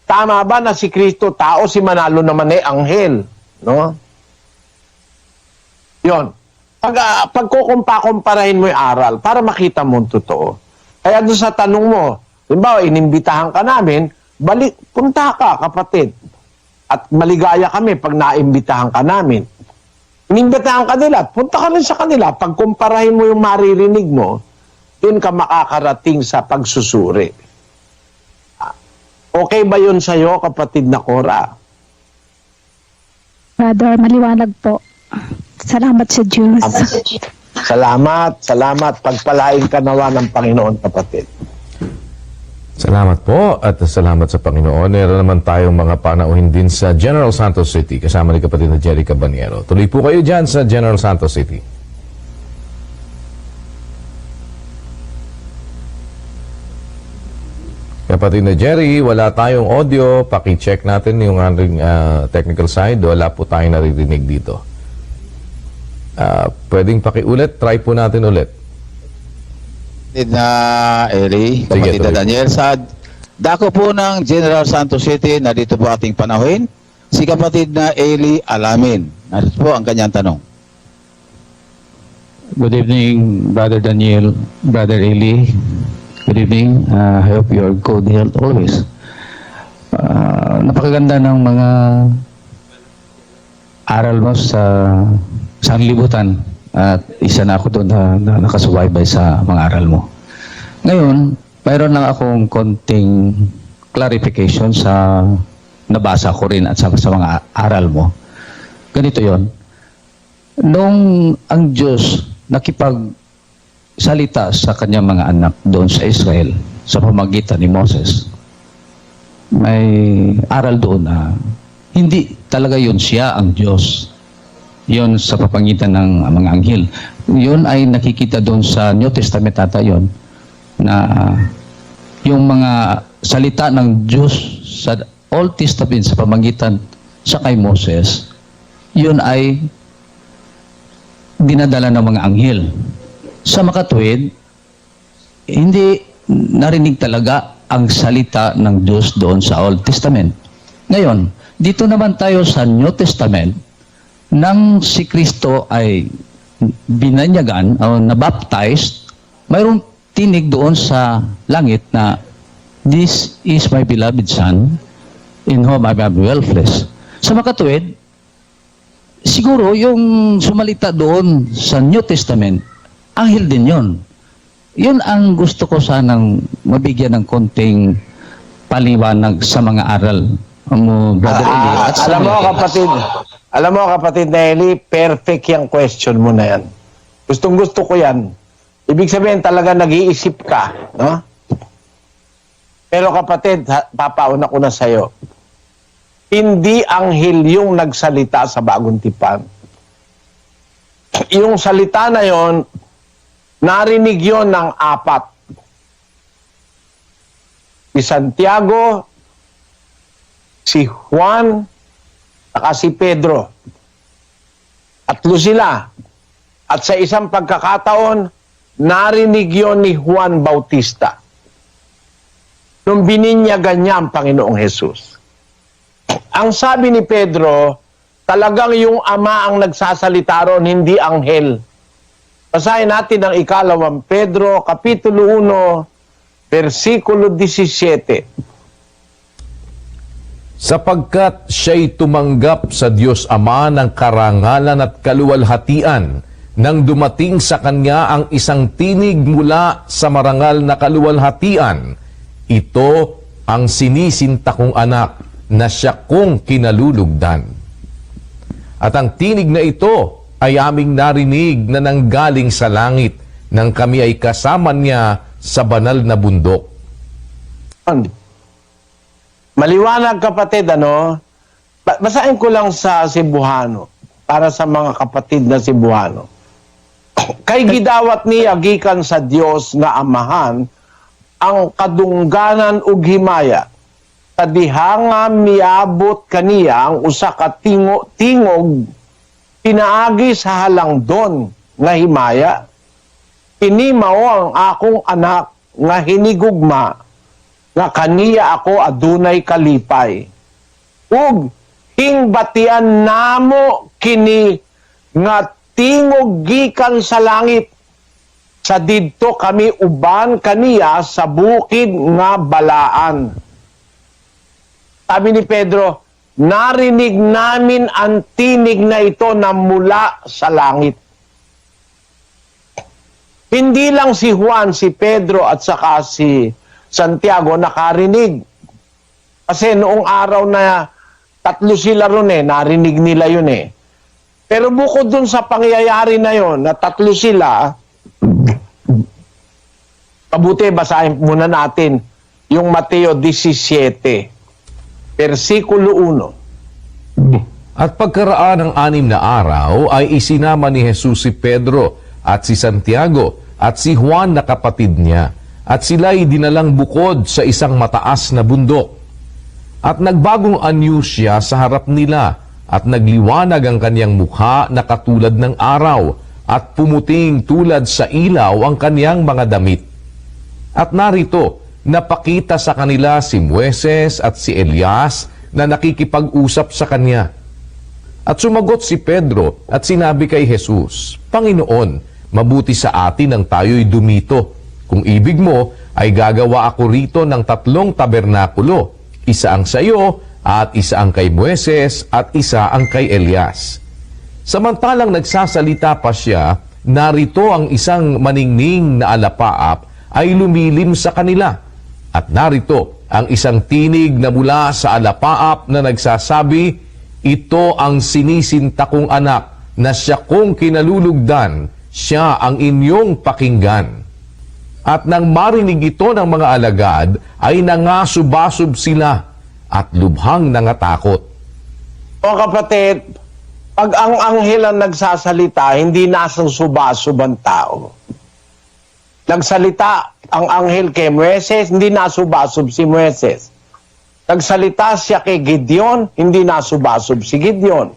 Tama ba na si Kristo tao, si Manalo naman anghel? No? Yon. Pagkukumpa-kumparahin mo yung aral para makita mo ang totoo. Kaya doon sa tanong mo, halimbawa, inimbitahan ka namin, punta ka, kapatid. At maligaya kami pag naimbitahan ka namin. Inimbitahan ka nila, punta ka rin sa kanila. Pagkumparahin mo yung maririnig mo, doon ka makakarating sa pagsusuri. Okay ba yun sa'yo, kapatid na Cora? Brother, maliwanag po. Salamat sa Diyos. Salamat. Pagpalain ka nawa ng Panginoon, kapatid. Salamat po at salamat sa Panginoon. Meron naman tayong mga panauhin din sa General Santos City kasama ni kapatid na Jerry Cabanyero. Tuloy po kayo dyan sa General Santos City. Kapatid na Jerry, wala tayong audio. Paki-check natin yung ating technical side. Wala po tayong naririnig dito. Pwedeng pakiulit. Try po natin ulit. Kapatid na Eli, kapatid Sige, na Daniel, sa dako po ng General Santos City, na dito po ating panahuin, si kapatid na Eli Alamin. Narito po ang kanyang tanong. Good evening, Brother Daniel, Brother Eli. Good evening. I hope you're good health always. Napakaganda ng mga aral mo sa sanglibutan. At isa na ako doon na nakasubaybay sa mga aral mo. Ngayon, mayroon lang akong konting clarification sa nabasa ko rin at sa mga aral mo. Ganito yon. Nung ang Diyos nakipagsalita sa kanyang mga anak doon sa Israel sa pamagitan ni Moses, may aral doon na hindi talaga yun siya ang Diyos. Yon sa papangitan ng mga anghel. Yon ay nakikita doon sa New Testament ata yon na yung mga salita ng Diyos sa Old Testament sa pamagitan sa kay Moses, yun ay dinadala ng mga anghel. Sa makatuwid, hindi narinig talaga ang salita ng Diyos doon sa Old Testament. Ngayon, dito naman tayo sa New Testament, nang si Kristo ay binanyagan o nabaptized, mayroong tinig doon sa langit na, "This is my beloved Son, in whom I am well pleased." Sa makatuwid, siguro yung sumalita doon sa New Testament, anghel din yon. Yun ang gusto ko sanang mabigyan ng konting paliwanag sa mga aral mo, Brother Eli. At sa Alam mo kapatid na Eli, perfect yung question mo na yan. Gustong-gusto ko yan. Ibig sabihin talaga nag-iisip ka, no? Pero kapatid, papauna ko na sa'yo. Hindi anghel yung nagsalita sa Bagong Tipan. Yung salita na yon, narinig yon ng apat. Si Santiago, si Juan, saka si Pedro. Tatlo sila. At sa isang pagkakataon, narinig yon ni Juan Bautista. Nung bininyagan niya ang Panginoong Jesus. Ang sabi ni Pedro, talagang yung Ama ang nagsasalita ron, hindi anghel. Basahin natin ang 2 Pedro, Kapitulo 1, versikulo 17. Sapagkat siya'y tumanggap sa Diyos Ama ng karangalan at kaluwalhatian nang dumating sa Kanya ang isang tinig mula sa marangal na kaluwalhatian. Ito ang sinisinta kong anak na siya kong kinalulugdan. At ang tinig na ito ay aming narinig na nanggaling sa langit nang kami ay kasama niya sa banal na bundok. Maliwanag kapatid, ano? Basahin ko lang sa Cebuano para sa mga kapatid na Cebuano. Kay gidawat niya gikan sa Dios nga Amahan ang kadungganan ug himaya. Kadihanga miabot kaniya ang usa ka tingog pinaagi sa halangdon nga himaya. Ini mao ang akong anak nga hinigugma nga kaniya ako adunay kalipay. Ug hingbatian namo kini nga tingog gikan sa langit. Sa didto kami uban kaniya sa bukid nga balaan. Sabi ni Pedro, narinig namin ang tinig na ito na mula sa langit. Hindi lang si Juan, si Pedro at saka si Santiago nakarinig. Kasi noong araw na tatlo sila ron narinig nila yun . Pero bukod dun sa pangyayari na yon na tatlo sila, mabuti basahin muna natin yung Mateo 17, versikulo 1. At pagkaraan ng 6 na araw ay isinama ni Jesus si Pedro at si Santiago at si Juan na kapatid niya, at sila'y dinalang bukod sa isang mataas na bundok. At nagbagong anyo siya sa harap nila, at nagliwanag ang kanyang mukha na katulad ng araw, at pumuting tulad sa ilaw ang kanyang mga damit. At narito, napakita sa kanila si Moises at si Elias na nakikipag-usap sa kanya. At sumagot si Pedro at sinabi kay Jesus, Panginoon, mabuti sa atin ang tayo'y dumito. Kung ibig mo, ay gagawa ako rito ng 3 tabernakulo. Isa ang sa iyo, at isa ang kay Moises, at isa ang kay Elias. Samantalang nagsasalita pa siya, narito ang isang maningning na alapaap ay lumilim sa kanila. At narito ang isang tinig na mula sa alapaap na nagsasabi, ito ang sinisinta kong anak na siya kong kinalulugdan, siya ang inyong pakinggan. At nang marinig ito ng mga alagad, ay nangasubasub sila at lubhang nangatakot. O kapatid, pag ang anghel ang nagsasalita, hindi nasang subasub ang tao. Nagsalita ang anghel kay Moises, hindi nasubasub si Moises. Nagsalita siya kay Gideon, hindi nasubasub si Gideon.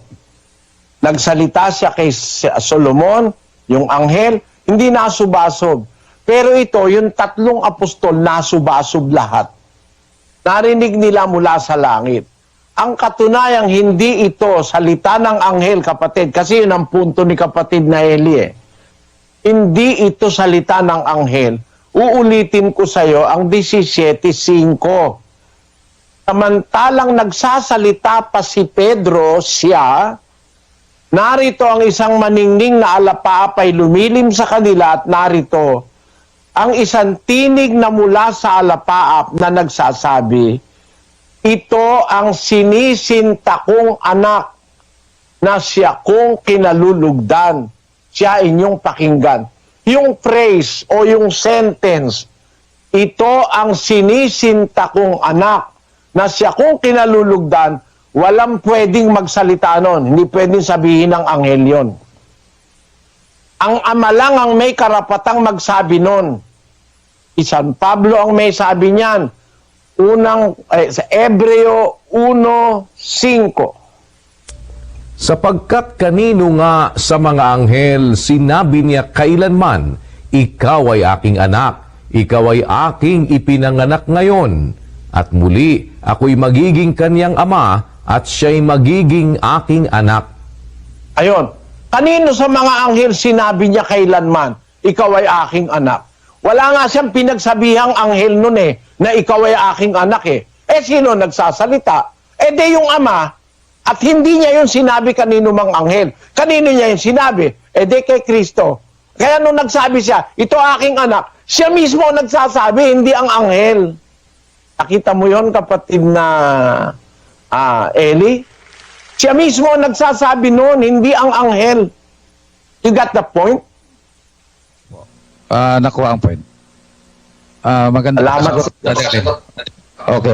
Nagsalita siya kay Solomon, yung anghel, hindi nasubasub. Pero ito, yung 3 apostol, nasubasub lahat. Narinig nila mula sa langit. Ang katunayang hindi ito salita ng anghel, kapatid, kasi yun ang punto ni kapatid na Eli eh. Hindi ito salita ng anghel. Uulitin ko sa iyo ang 17:5. Samantalang nagsasalita pa si Pedro, siya, narito ang isang maningning na alapaapay lumilim sa kanila at narito ang isang tinig na mula sa alapaap na nagsasabi, ito ang sinisinta kong anak na siya kong kinalulugdan. Siya inyong pakinggan. Yung phrase o yung sentence, ito ang sinisinta kong anak na siya kong kinalulugdan, walang pwedeng magsalita nun. Hindi pwedeng sabihin ng anghel yun. Ang ama lang ang may karapatang magsabi nun. Si San Pablo ang may sabi niyan. Sa Hebreo 1:5. Sapagkat kanino nga sa mga anghel sinabi niya kailanman, ikaw ay aking anak, ikaw ay aking ipinanganak ngayon, at muli ako'y magiging kanyang ama, at siya'y magiging aking anak. Ayon, kanino sa mga anghel sinabi niya kailanman, ikaw ay aking anak? Wala nga siyang pinagsabihang anghel nun eh, na ikaw ay aking anak eh. Eh sino nagsasalita? Eh di yung ama, at hindi niya yun sinabi kanino mang anghel. Kanino niya yun sinabi? Eh di kay Kristo. Kaya nung nagsabi siya, ito aking anak, siya mismo nagsasabi, hindi ang anghel. Nakita mo yun, kapatid na Eli? Siya mismo nagsasabi noon, hindi ang anghel. You got the point? Nakuha ang point. Maganda. Salamat.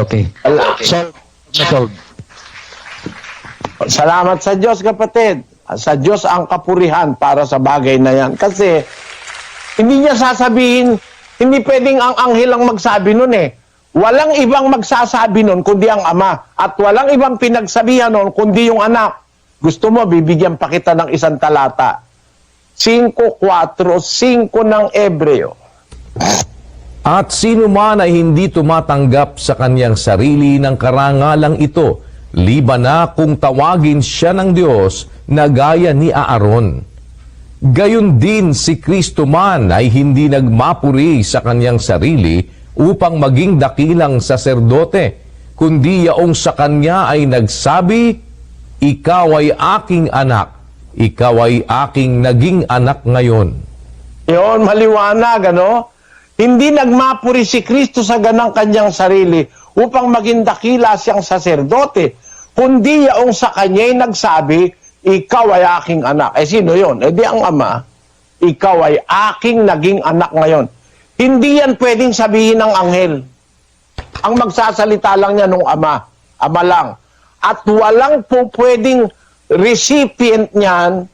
Okay. Solve. Salamat sa Diyos, kapatid. Sa Diyos ang kapurihan para sa bagay na yan. Kasi, hindi niya sasabihin, hindi pwedeng ang anghel ang magsabi nun eh. Walang ibang magsasabi nun kundi ang ama. At walang ibang pinagsabihan nun kundi yung anak. Gusto mo, bibigyan pa kita ng isang talata. 5:4, 5 ng Hebreo. At sino man ay hindi tumatanggap sa kanyang sarili ng karangalang ito, liban na kung tawagin siya ng Diyos na gaya ni Aaron. Gayon din si Kristo man ay hindi nagmapuri sa kanyang sarili upang maging dakilang saserdote, kundi yaong sa kanya ay nagsabi, ikaw ay aking anak, ikaw ay aking naging anak ngayon. Yun, maliwanag, ano? Hindi nagmapuri si Kristo sa ganang kanyang sarili upang maging dakila siyang saserdote, kundi yaong sa kanya'y nagsabi, ikaw ay aking anak. Eh sino yun? Eh di ang ama, ikaw ay aking naging anak ngayon. Hindi yan pwedeng sabihin ng anghel. Ang magsasalita lang niya nung ama. Ama lang. At walang po pwedeng recipient niyan.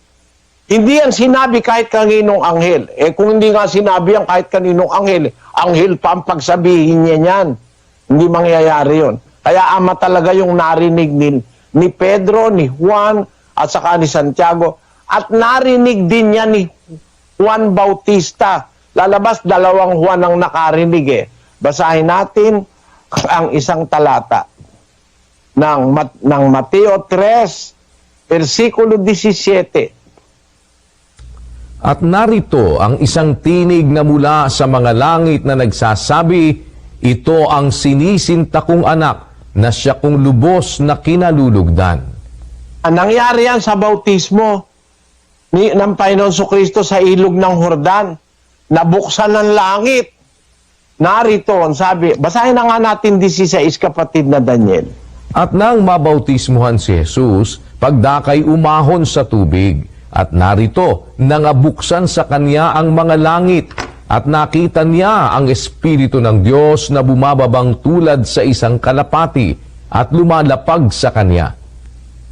Hindi yan sinabi kahit kaninong anghel. Eh kung hindi nga sinabi yan kahit kaninong anghel pa ang pagsabihin niya niyan. Hindi mangyayari yun. Kaya ama talaga yung narinig ni Pedro, ni Juan, at saka ni Santiago. At narinig din niya ni Juan Bautista. Lalabas 2 Juan ang nakarinig eh. Basahin natin ang isang talata ng Mateo 3, versikulo 17. At narito ang isang tinig na mula sa mga langit na nagsasabi, ito ang sinisinta kong anak na siya kong lubos na kinalulugdan. Ang nangyari yan sa bautismo ng Panginoon Kristo sa ilog ng Jordan. Nabuksan ng langit. Narito, ang sabi, basahin na nga natin 16, kapatid na Daniel. At nang mabautismuhan si Jesus, pagdakay umahon sa tubig, at narito, nangabuksan sa kanya ang mga langit, at nakita niya ang Espiritu ng Diyos na bumababang tulad sa isang kalapati, at lumalapag sa kanya.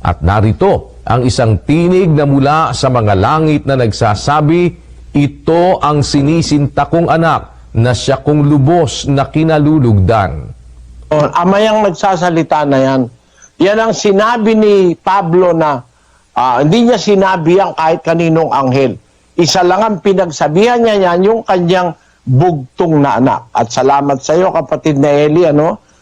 At narito, ang isang tinig na mula sa mga langit na nagsasabi, Ito ang sinisinta kong anak na siya kong lubos na kinalulugdan. Ama yang nagsasalita na yan. Yan ang sinabi ni Pablo na hindi niya sinabi yan kahit kaninong anghel. Isa lang ang pinagsabihan niya yan, yung kanyang bugtong na anak. At salamat sa iyo, kapatid na Eli,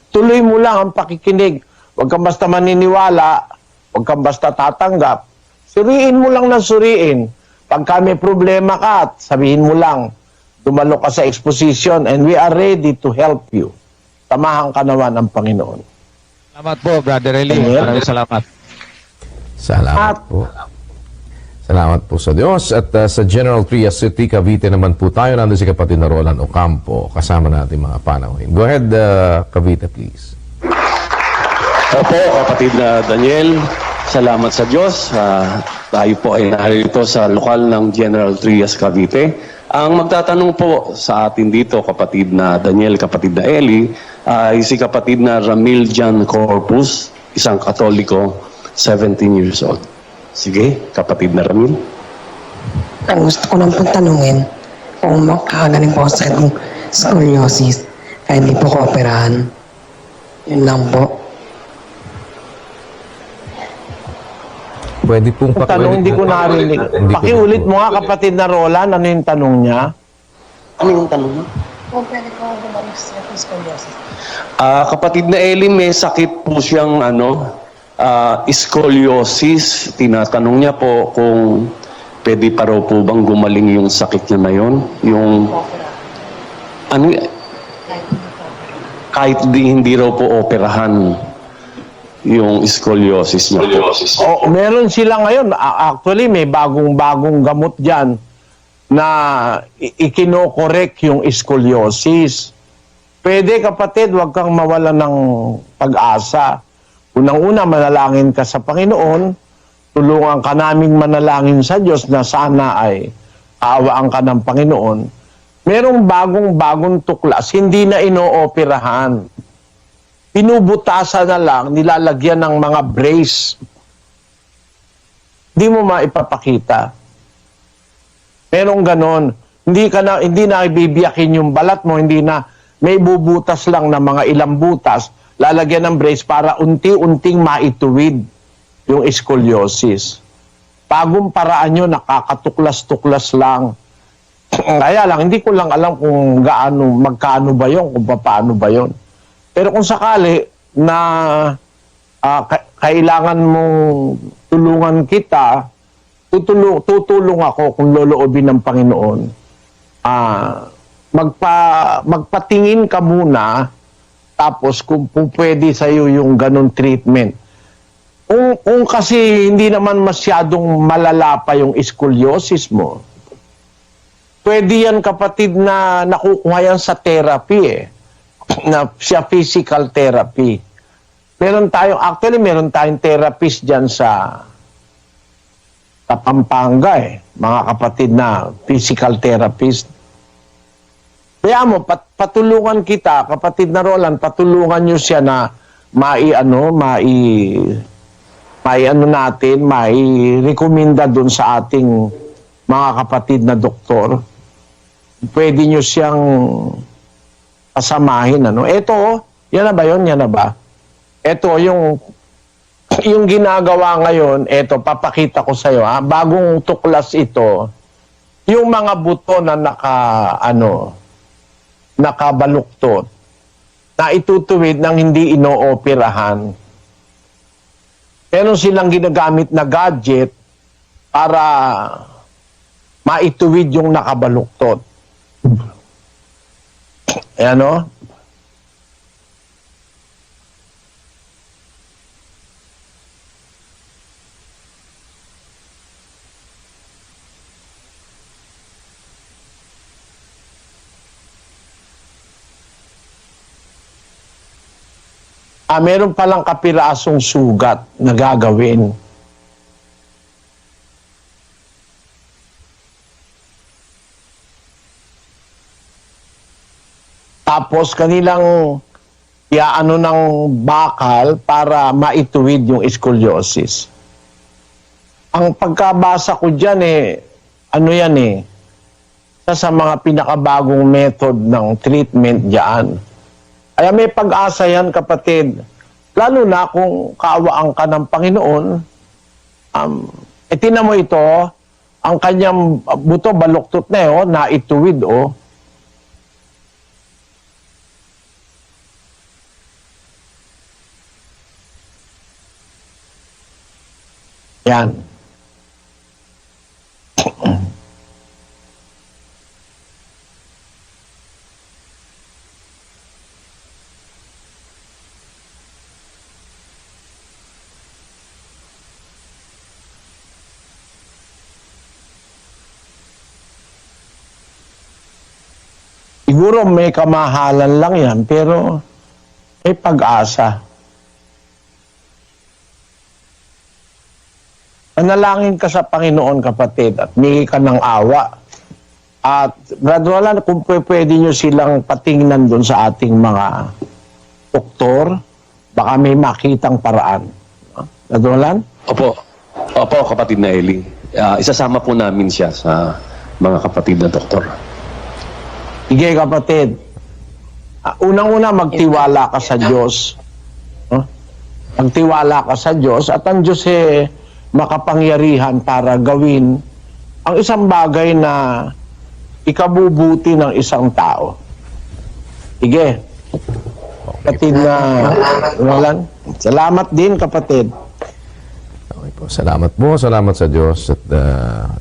tuloy mo lang ang pakikinig. Huwag kang basta maniniwala, huwag kang basta tatanggap. Suriin mo lang ng suriin. Pagka may problema ka, sabihin mo lang, dumalo ka sa exposition and we are ready to help you. Tamahan ka naman ng Panginoon. Salamat po, Brother Eli. Maraming salamat. Salamat po. Salamat po sa Diyos. At sa General Trias City, Cavite naman po tayo. Nandun si kapatid na Roland Ocampo. Kasama natin mga panauhin. Go ahead, Cavite, please. Opo, kapatid na Daniel. Salamat sa Diyos. Tayo po ay narito sa lokal ng General Trias, Cavite. Ang magtatanong po sa atin dito, kapatid na Daniel, kapatid na Eli, ay si kapatid na Ramil Jan Corpus, isang Katoliko, 17 years old. Sige, kapatid na Ramil. Ang gusto ko lang pong tanungin, kung makakagaling po sa itong scoliosis, kaya hindi po ko operahan. Yun lang po. Pwede pong Yung tanong hindi ko narinig. Pakiulit mo nga, kapatid na Roland, ano yung tanong niya? Ano yung tanong mo? Kung pwede ko gumaling sa scoliosis. Kapatid na Eli, may sakit po siyang scoliosis. Tinatanong niya po kung pwede pa raw po bang gumaling yung sakit niya na yun. Yung kahit hindi raw po operahan yung scoliosis niya po. Meron sila ngayon. Actually, may bagong gamot dyan na ikinokorek yung scoliosis. Pwede, kapatid, huwag kang mawala ng pag-asa. Unang-una, manalangin ka sa Panginoon. Tulungan ka naming manalangin sa Diyos na sana ay aawaan ka ng Panginoon. Merong bagong tuklas, hindi na inooperahan. Pinubutasan na lang, nilalagyan ng mga brace. Hindi mo maipapakita. Merong ganon. Hindi na ibibiyakin yung balat mo, hindi na may bubutas lang na mga ilang butas, lalagyan ng brace para unti-unting maituwid yung scoliosis. Bagong paraan yun, nakakatuklas-tuklas lang. Kaya lang, hindi ko lang alam kung magkano ba yun, kung paano ba yun. Pero kung sakali na kailangan mong tulungan kita, tutulong ako kung loloobin ng Panginoon. Magpatingin ka muna, tapos kung pwede sa'yo yung ganun treatment. Kung kasi hindi naman masyadong malala pa yung scoliosis mo, pwede yan, kapatid, na nakukuha yan sa therapy na siya physical therapy. Meron tayong therapist dyan sa Pampanga mga kapatid na physical therapist. Kaya mo, patulungan kita, kapatid na Roland, patulungan nyo siya na mai-rekomenda dun sa ating mga kapatid na doktor. Pwede nyo siyang pasamahin. Ito, yan na ba yun? Yan na ba? Ito, yung ginagawa ngayon, ito, papakita ko sa'yo, bagong tuklas ito, yung mga buto na nakabaluktot, na itutuwid ng hindi inooperahan. Meron silang ginagamit na gadget para maituwid yung nakabaluktot. Ayan o. Meron palang kapirasong sugat na gagawin. Tapos kanilang iaano ng bakal para maituwid yung scoliosis. Ang pagkabasa ko dyan sa mga pinakabagong method ng treatment diyan. Kaya may pag-asa yan, kapatid. Lalo na kung kaawaan ka ng Panginoon, tingnan mo ito, ang kanyang buto baluktot na yun, naituwid o. Yan. Siguro may kamahalan lang yan, pero may pag-asa. Manalangin ka sa Panginoon, kapatid, at mingi ka ng awa. At Brother Roland, kung pwede nyo silang patingnan doon sa ating mga doktor, baka may makitang paraan. Brother Roland? Opo, kapatid na Eli. Isasama po namin siya sa mga kapatid na doktor. Sige, kapatid. Unang-una, magtiwala ka sa Diyos. Magtiwala ka sa Diyos at ang Diyos makapangyarihan para gawin ang isang bagay na ikabubuti ng isang tao. Sige. Kapatid na Roland. Salamat din, kapatid. Okay po. Salamat sa Diyos at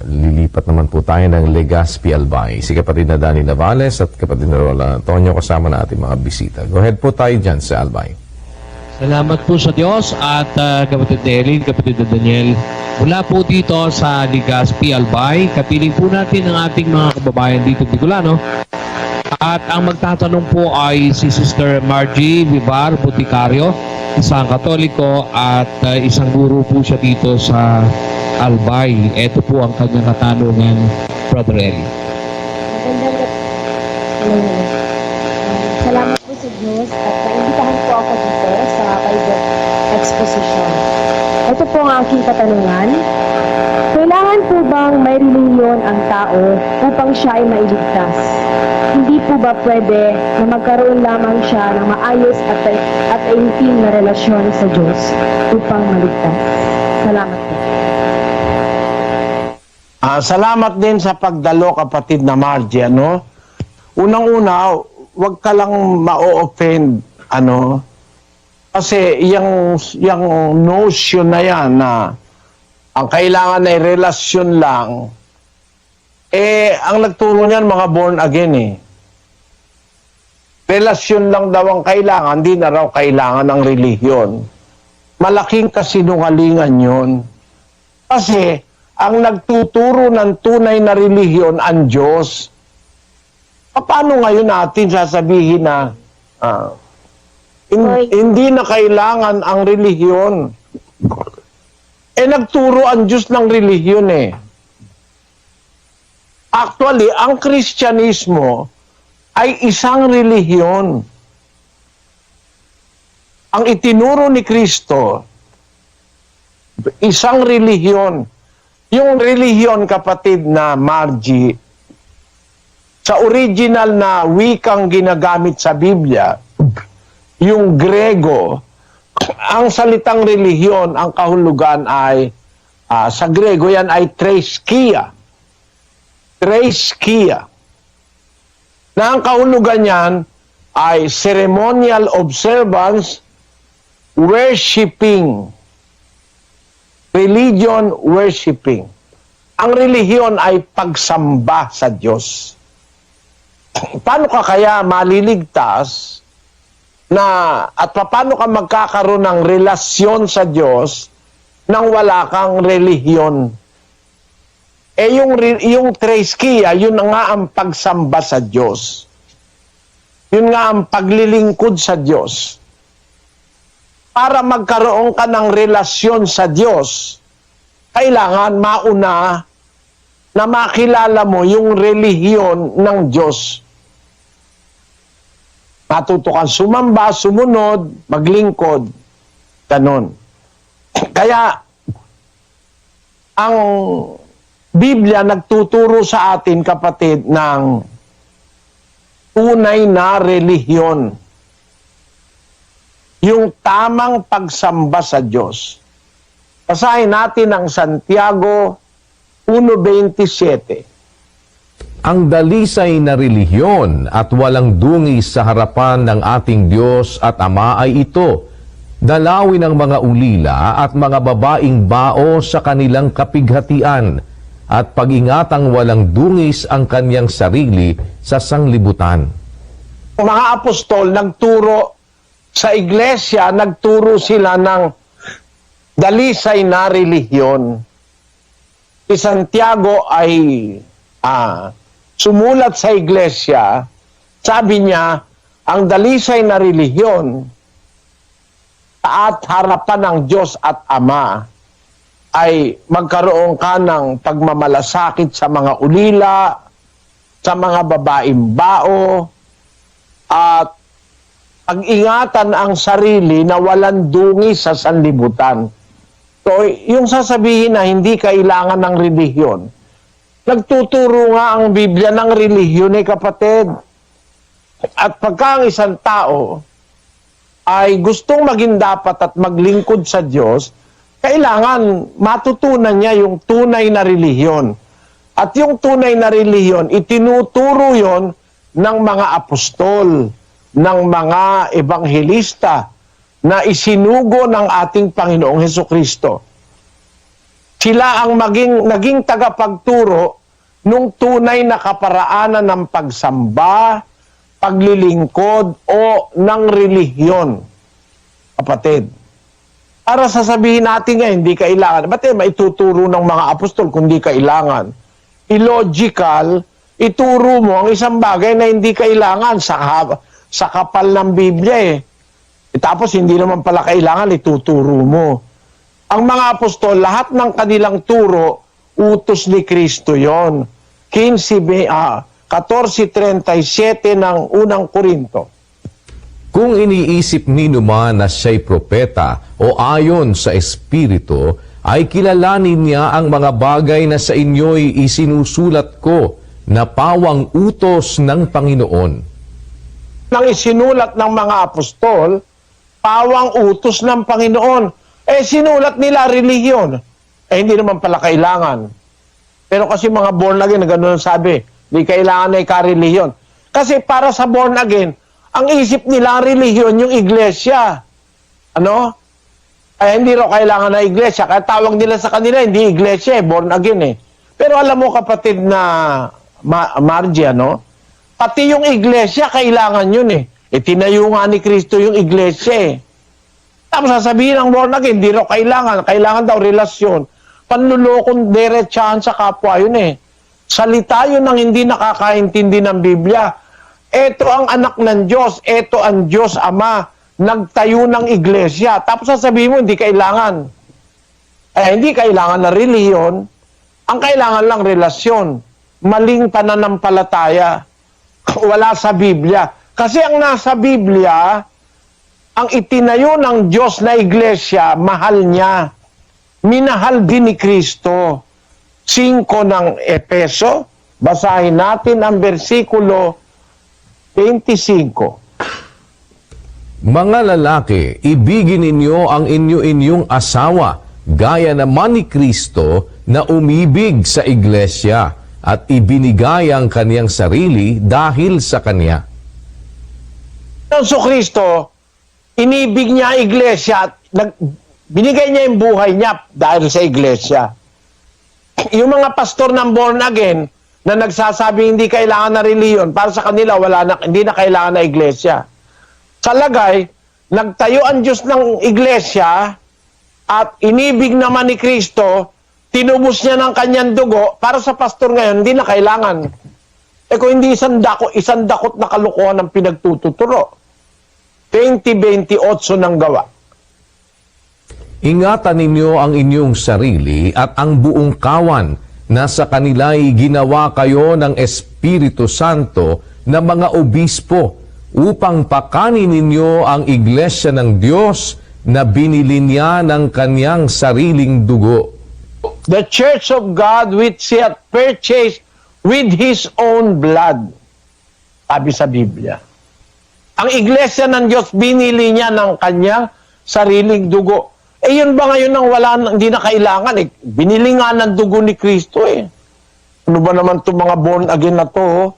lilipat naman po tayo ng Legazpi Albay. Si kapatid na Danny Navales at kapatid na Roland Antonio kasama na ating mga bisita. Go ahead po tayo dyan sa Albay. Salamat po sa Diyos at kapatid na Erin, kapatid na Daniel. Mula po dito sa Legazpi Albay, kapiling po natin ang ating mga kababayan dito Bicolano. At ang magtatanong po ay si Sister Margie Vivar Boticario, isang Katoliko at isang guro po siya dito sa Albay. Ito po ang kanyang katanungan, Brother Eli. Salamat po sa Diyos at naimbitahan po ako dito sa Bible Exposition. Ito po ang aking katanungan. Kailangan po bang may reliyon ang tao upang siya ay mailigtas? Hindi po ba pwede na magkaroon lamang siya ng maayos at intim na relasyon sa Diyos upang maligtas? Salamat po. Salamat din sa pagdalo, kapatid na Margie. Unang-una, wag ka lang ma-offend, kasi yung notion na yan na ang kailangan ay relasyon lang, ang nagturo niyan mga born again Relasyon lang daw ang kailangan, di na raw kailangan ng relihiyon. Malaking kasinungalingan yun. Kasi ang nagtuturo ng tunay na relihiyon ang Diyos. Paano ngayon natin sasabihin na hindi na kailangan ang relihiyon? Nagturo ang Diyos ng relihiyon Actually, ang Kristyanismo ay isang relihiyon. Ang itinuro ni Kristo, isang relihiyon. Yung relihiyon, kapatid na Margie, sa original na wikang ginagamit sa Biblia, yung Grego, ang salitang relihiyon, ang kahulugan ay, sa Grego yan ay threskia. Threskia. Na ang kahulugan niyan ay ceremonial observance, worshiping. Religion, worshiping. Ang relihiyon ay pagsamba sa Diyos. Paano ka kaya maliligtas at paano ka magkakaroon ng relasyon sa Diyos nang wala kang relihiyon? Yung threskia, yun nga ang pagsamba sa Diyos. Yun nga ang paglilingkod sa Diyos. Para magkaroon ka ng relasyon sa Diyos, kailangan mauna na makilala mo yung relihiyon ng Diyos. Matuto kang sumamba, sumunod, maglingkod. Ganon. Kaya, ang Biblia nagtuturo sa atin, kapatid, ng tunay na relihiyon. Yung tamang pagsamba sa Diyos. Basahin natin ang Santiago 1:27. Ang dalisay na relihiyon at walang dungis sa harapan ng ating Diyos at Ama ay ito, dalawin ang mga ulila at mga babaing bao sa kanilang kapighatian at pag-ingatang walang dungis ang kanyang sarili sa sanglibutan. Mga apostol nagturo sa iglesia, nagturo sila ng dalisay na relihiyon. Si Santiago ay sumulat sa iglesia, sabi niya, ang dalisay na relihiyon at harapan ng Diyos at Ama ay magkaroon ka ng pagmamalasakit sa mga ulila, sa mga babaeng bao, at pag-ingatan ang sarili na walang dungis sa sanlibutan. So, yung sasabihin na hindi kailangan ng relihiyon, nagtuturo nga ang Biblia ng relihiyon, kapatid. At pagka ang isang tao ay gustong maging dapat at maglingkod sa Diyos, kailangan matutunan niya yung tunay na relihiyon. At yung tunay na relihiyon, itinuturo yon ng mga apostol, ng mga ebanghelista na isinugo ng ating Panginoong Hesukristo. Sila ang naging tagapagturo nung tunay na kaparaanan ng pagsamba, paglilingkod o ng relihiyon. Kapatid, para sasabihin natin nga hindi kailangan, ba't maituturo ng mga apostol kung hindi kailangan? Illogical, ituro mo ang isang bagay na hindi kailangan sa kapal ng Biblia tapos hindi naman pala kailangan, ituturo mo. Ang mga apostol, lahat ng kanilang turo, utos ni Kristo yon. 14:37 ng unang Korinto. Kung iniisip ni man na siya'y propeta o ayon sa Espiritu, ay kilalanin niya ang mga bagay na sa inyo'y isinusulat ko na pawang utos ng Panginoon. Nang isinulat ng mga apostol, pawang utos ng Panginoon. Sinulat nila relihiyon. Hindi naman pala kailangan. Pero kasi mga born again, gano'n sabi, hindi kailangan na ikarelihiyon. Kasi para sa born again, ang isip nila ang relihiyon yung iglesia. Ano? Hindi raw kailangan na iglesia. Kaya tawag nila sa kanila, hindi iglesia, born again . Pero alam mo, kapatid na Margie, pati yung iglesia, kailangan yun . Tinayo nga ni Kristo yung iglesia . Tapos sasabihin ng born again, hindi raw kailangan. Kailangan daw relasyon. Panlulokong diretsahan sa kapwa yun . Salita yun ng hindi nakakaintindi ng Biblia. Ito ang anak ng Diyos. Ito ang Diyos Ama. Nagtayo ng iglesia. Tapos sasabihin mo, hindi kailangan. Hindi kailangan na relihiyon. Ang kailangan lang relasyon. Maling pananampalataya. Wala sa Biblia. Kasi ang nasa Biblia, ang itinayo ng Diyos na iglesia, mahal niya. Minahal din ni Kristo. 5 ng Epeso, basahin natin ang versikulo 25. Mga lalaki, ibigin ninyo ang inyong asawa, gaya naman ni Kristo na umibig sa iglesia at ibinigay ang kaniyang sarili dahil sa kanya. So Kristo, inibig niya ang iglesia at binigay niya yung buhay niya dahil sa iglesia. Yung mga pastor ng born again na nagsasabi hindi kailangan na reliyon, para sa kanila hindi na kailangan na iglesia. Sa lagay, nagtayo ang Diyos ng iglesia at inibig naman ni Kristo, tinubos niya ng kanyang dugo, para sa pastor ngayon, hindi na kailangan. Kung hindi isang dakot na kalukuhan ang pinagtututuro. 20:28 ng Gawa. Ingatan ninyo ang inyong sarili at ang buong kawan na sa kanila'y ginawa kayo ng Espiritu Santo na mga obispo upang pakanin ninyo ang iglesia ng Diyos na binili niya ng kanyang sariling dugo. the church of God which he hath purchased with his own blood. Sabi sa Biblia. Ang iglesia ng Diyos, binili niya ng kanyang sariling dugo. Eh yun ba ngayon ang hindi na kailangan? Eh, binili nga ng dugo ni Kristo eh. Ano ba naman itong mga born again na to? Oh?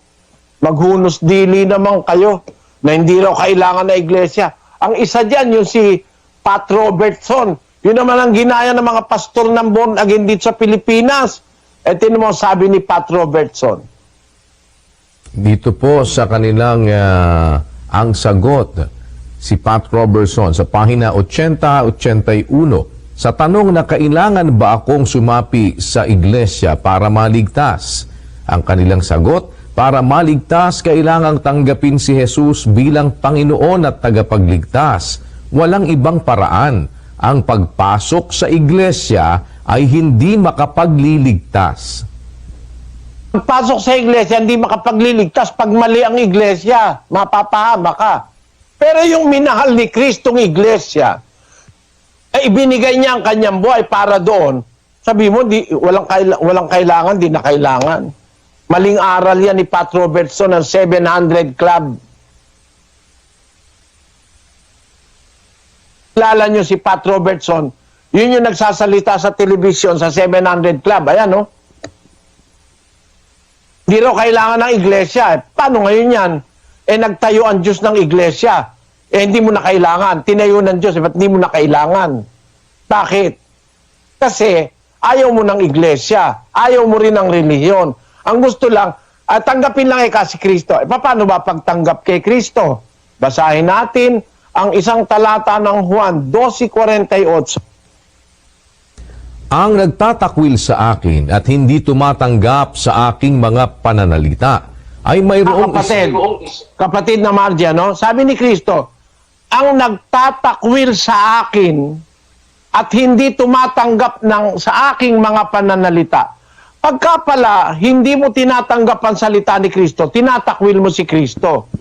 Maghunos dili naman kayo na hindi raw kailangan na iglesia. Ang isa dyan, yung si Pat Robertson. Yun naman ang ginaya ng mga pastor ng born again dito sa Pilipinas. Eh tinan mo sabi ni Pat Robertson. Dito po sa kanilang ang sagot, si Pat Robertson sa pahina 80-81, sa tanong na kailangan ba akong sumapi sa iglesia para maligtas? Ang kanilang sagot, para maligtas, kailangang tanggapin si Jesus bilang Panginoon at tagapagligtas. Walang ibang paraan. Ang pagpasok sa iglesia ay hindi makapagliligtas. Pagpasok sa iglesia, hindi makapagliligtas. Pag mali ang iglesia, mapapahama ka. Pero yung minahal ni Kristong iglesia, ay ibinigay niya ang kanyang buhay para doon. Sabi mo, walang kailangan, di na kailangan. Maling aral yan ni Pat Robertson ng 700 Club. Kilala nyo si Pat Robertson, yun yung nagsasalita sa telebisyon sa 700 Club. Ayan, no? Hindi raw kailangan ng iglesia. Paano ngayon yan? Eh, nagtayo ang Diyos ng iglesia. Eh, hindi mo na kailangan. Tinayo ng Diyos, ba't hindi mo na kailangan? Bakit? Kasi, ayaw mo ng iglesia. Ayaw mo rin ng relihiyon. Ang gusto lang, tanggapin lang si Kristo. Eh, paano ba pagtanggap kay Kristo? Basahin natin ang isang talata ng Juan 12:48. Ang nagtatakwil sa akin at hindi tumatanggap sa aking mga pananalita ay mayroong kapatid na Margia, no? Sabi ni Kristo, ang nagtatakwil sa akin at hindi tumatanggap sa aking mga pananalita. Pagka pala, hindi mo tinatanggap ang salita ni Kristo, tinatakwil mo si Kristo.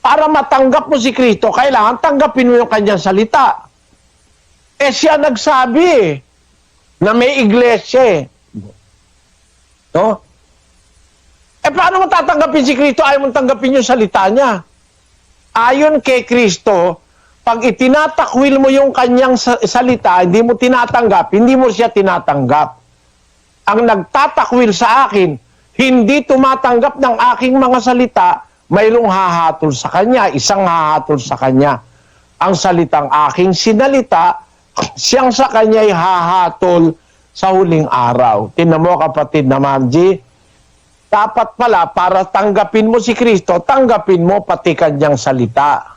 Para matanggap mo si Kristo, kailangan tanggapin mo yung kanyang salita. Eh siya nagsabi na may iglesia. No? Eh paano mo tatanggapin si Kristo? Ayaw mo tanggapin yung salita niya. Ayon kay Kristo, pag itinatakwil mo yung kanyang salita, hindi mo tinatanggap, hindi mo siya tinatanggap. Ang nagtatakwil sa akin, hindi tumatanggap ng aking mga salita, mayroong hahatol sa kanya, isang hahatol sa kanya. Ang salitang aking sinalita, siyang sa kanya'y hahatol sa huling araw. Tingnan mo kapatid na Margie, dapat pala para tanggapin mo si Kristo, tanggapin mo pati kanyang salita.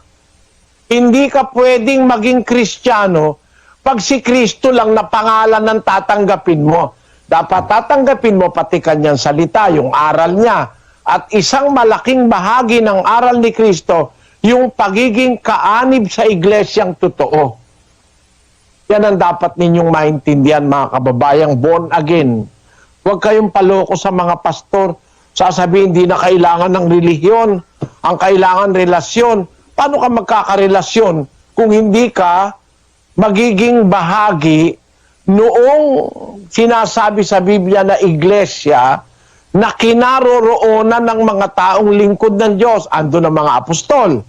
Hindi ka pwedeng maging Kristiyano pag si Kristo lang na pangalan ng tatanggapin mo. Dapat tatanggapin mo pati kanyang salita, yung aral niya. At isang malaking bahagi ng aral ni Kristo, yung pagiging kaanib sa iglesyang totoo. Yan ang dapat ninyong maintindihan mga kababayang born again. Huwag kayong paloko sa mga pastor. Sasabihin, hindi na kailangan ng relihiyon. Ang kailangan relasyon. Paano ka magkakarelasyon kung hindi ka magiging bahagi noong sinasabi sa Biblia na iglesia na kinaroroonan ng mga taong lingkod ng Diyos? Ando ng mga apostol,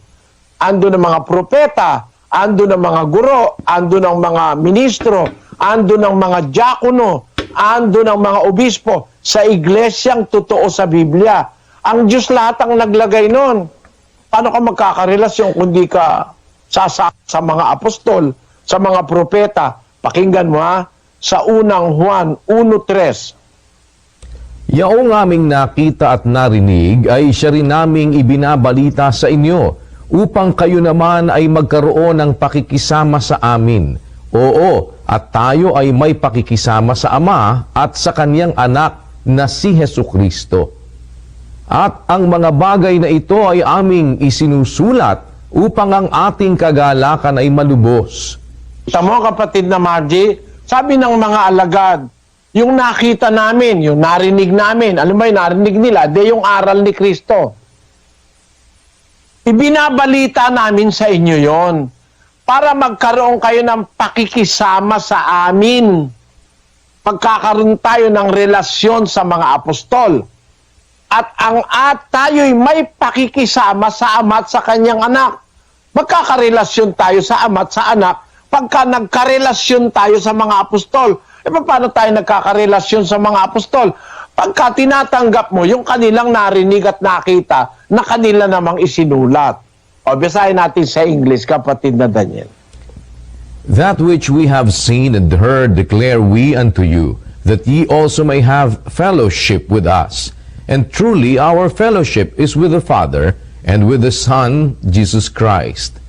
ando ng mga propeta, ando ng mga guro, ando ng mga ministro, ando ng mga diakono, ando ng mga obispo sa iglesyang totoo sa Biblia. Ang Diyos lahat ang naglagay nun. Paano ka magkakarelasyon kung di ka sa mga apostol, sa mga propeta? Pakinggan mo sa unang Juan 1:3. Yaong aming nakita at narinig ay siya rin naming ibinabalita sa inyo upang kayo naman ay magkaroon ng pakikisama sa amin. Oo, at tayo ay may pakikisama sa Ama at sa Kanyang Anak na si Hesukristo. At ang mga bagay na ito ay aming isinusulat upang ang ating kagalakan ay malubos. Tamo kapatid na Margie, sabi ng mga alagad, yung nakita namin, yung narinig namin, alam mo yung narinig nila, de yung aral ni Kristo. Ibinabalita namin sa inyo yon para magkaroon kayo ng pakikisama sa amin. magkakaroon tayo ng relasyon sa mga apostol. At tayo'y may pakikisama sa ama at sa kanyang anak. Magkakarelasyon tayo sa ama at sa anak pagka nagkarelasyon tayo sa mga apostol. Paano tayo nagkakarelasyon sa mga apostol? Pagka tinatanggap mo yung kanilang narinig at nakita na kanila namang isinulat. O, basahin natin sa English, kapatid na Daniel. That which we have seen and heard declare we unto you, that ye also may have fellowship with us. And truly our fellowship is with the Father and with the Son, Jesus Christ.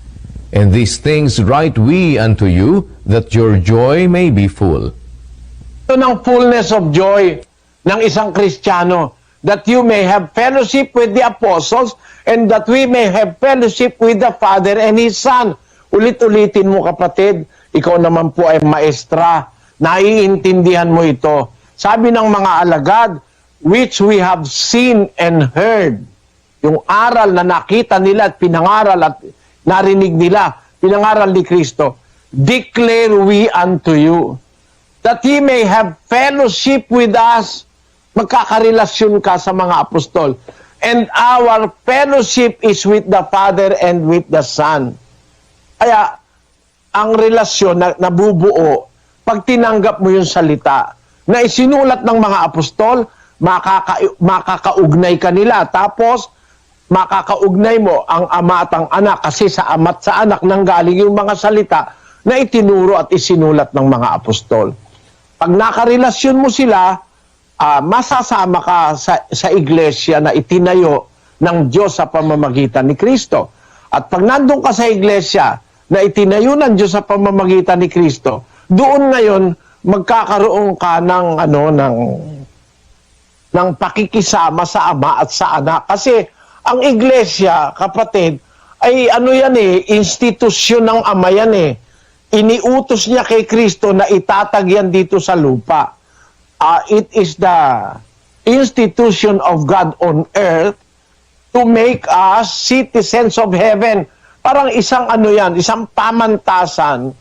And these things write we unto you, that your joy may be full. Ito ng fullness of joy ng isang Kristiyano, that you may have fellowship with the apostles and that we may have fellowship with the Father and His Son. Ulit-ulitin mo, kapatid, ikaw naman po ay maestra, naiintindihan mo ito. Sabi ng mga alagad, which we have seen and heard. Yung aral na nakita nila at pinangaral at narinig nila, pinangaral ni Kristo, declare we unto you, that ye may have fellowship with us. Magkakarelasyon ka sa mga apostol. And our fellowship is with the Father and with the Son. Kaya, ang relasyon na nabubuo, pag tinanggap mo yung salita, na isinulat ng mga apostol, makakaugnay ka nila. Tapos, makakaugnay mo ang ama at ang anak kasi sa ama at sa anak nanggaling yung mga salita na itinuro at isinulat ng mga apostol. Pag nakarelasyon mo sila, masasama ka sa iglesia na itinayo ng Diyos sa pamamagitan ni Kristo. At pag nandun ka sa iglesia na itinayo ng Diyos sa pamamagitan ni Kristo, doon ngayon magkakaroon ka ng pakikisama sa ama at sa anak. Kasi ang iglesia, kapatid, ay institusyon ng ama yan eh. Iniutos niya kay Kristo na itatag yan dito sa lupa. It is the institution of God on earth to make us citizens of heaven. Parang isang isang pamantasan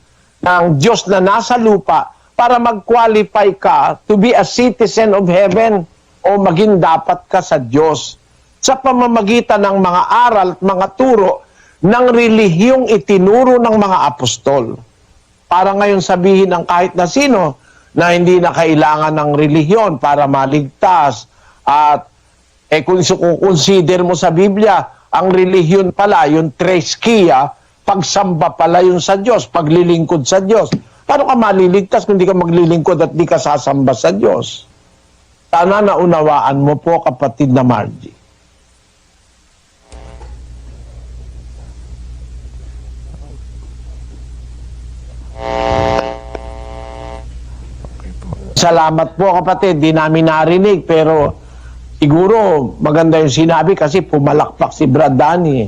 ng Diyos na nasa lupa para mag-qualify ka to be a citizen of heaven o maging dapat ka sa Diyos sa pamamagitan ng mga aral at mga turo ng relihiyong itinuro ng mga apostol. Para ngayon sabihin ng kahit na sino na hindi na kailangan ng relihiyon para maligtas. At kung consider mo sa Biblia, ang relihiyon pala, yung treskia, pagsamba pala yun sa Diyos, paglilingkod sa Diyos. Paano ka maliligtas kung hindi ka maglilingkod at di ka sasamba sa Diyos? Sana naunawaan mo po, kapatid na Margie. Salamat po, kapatid. Di namin narinig, pero siguro maganda yung sinabi kasi pumalakpak si Brad Danny.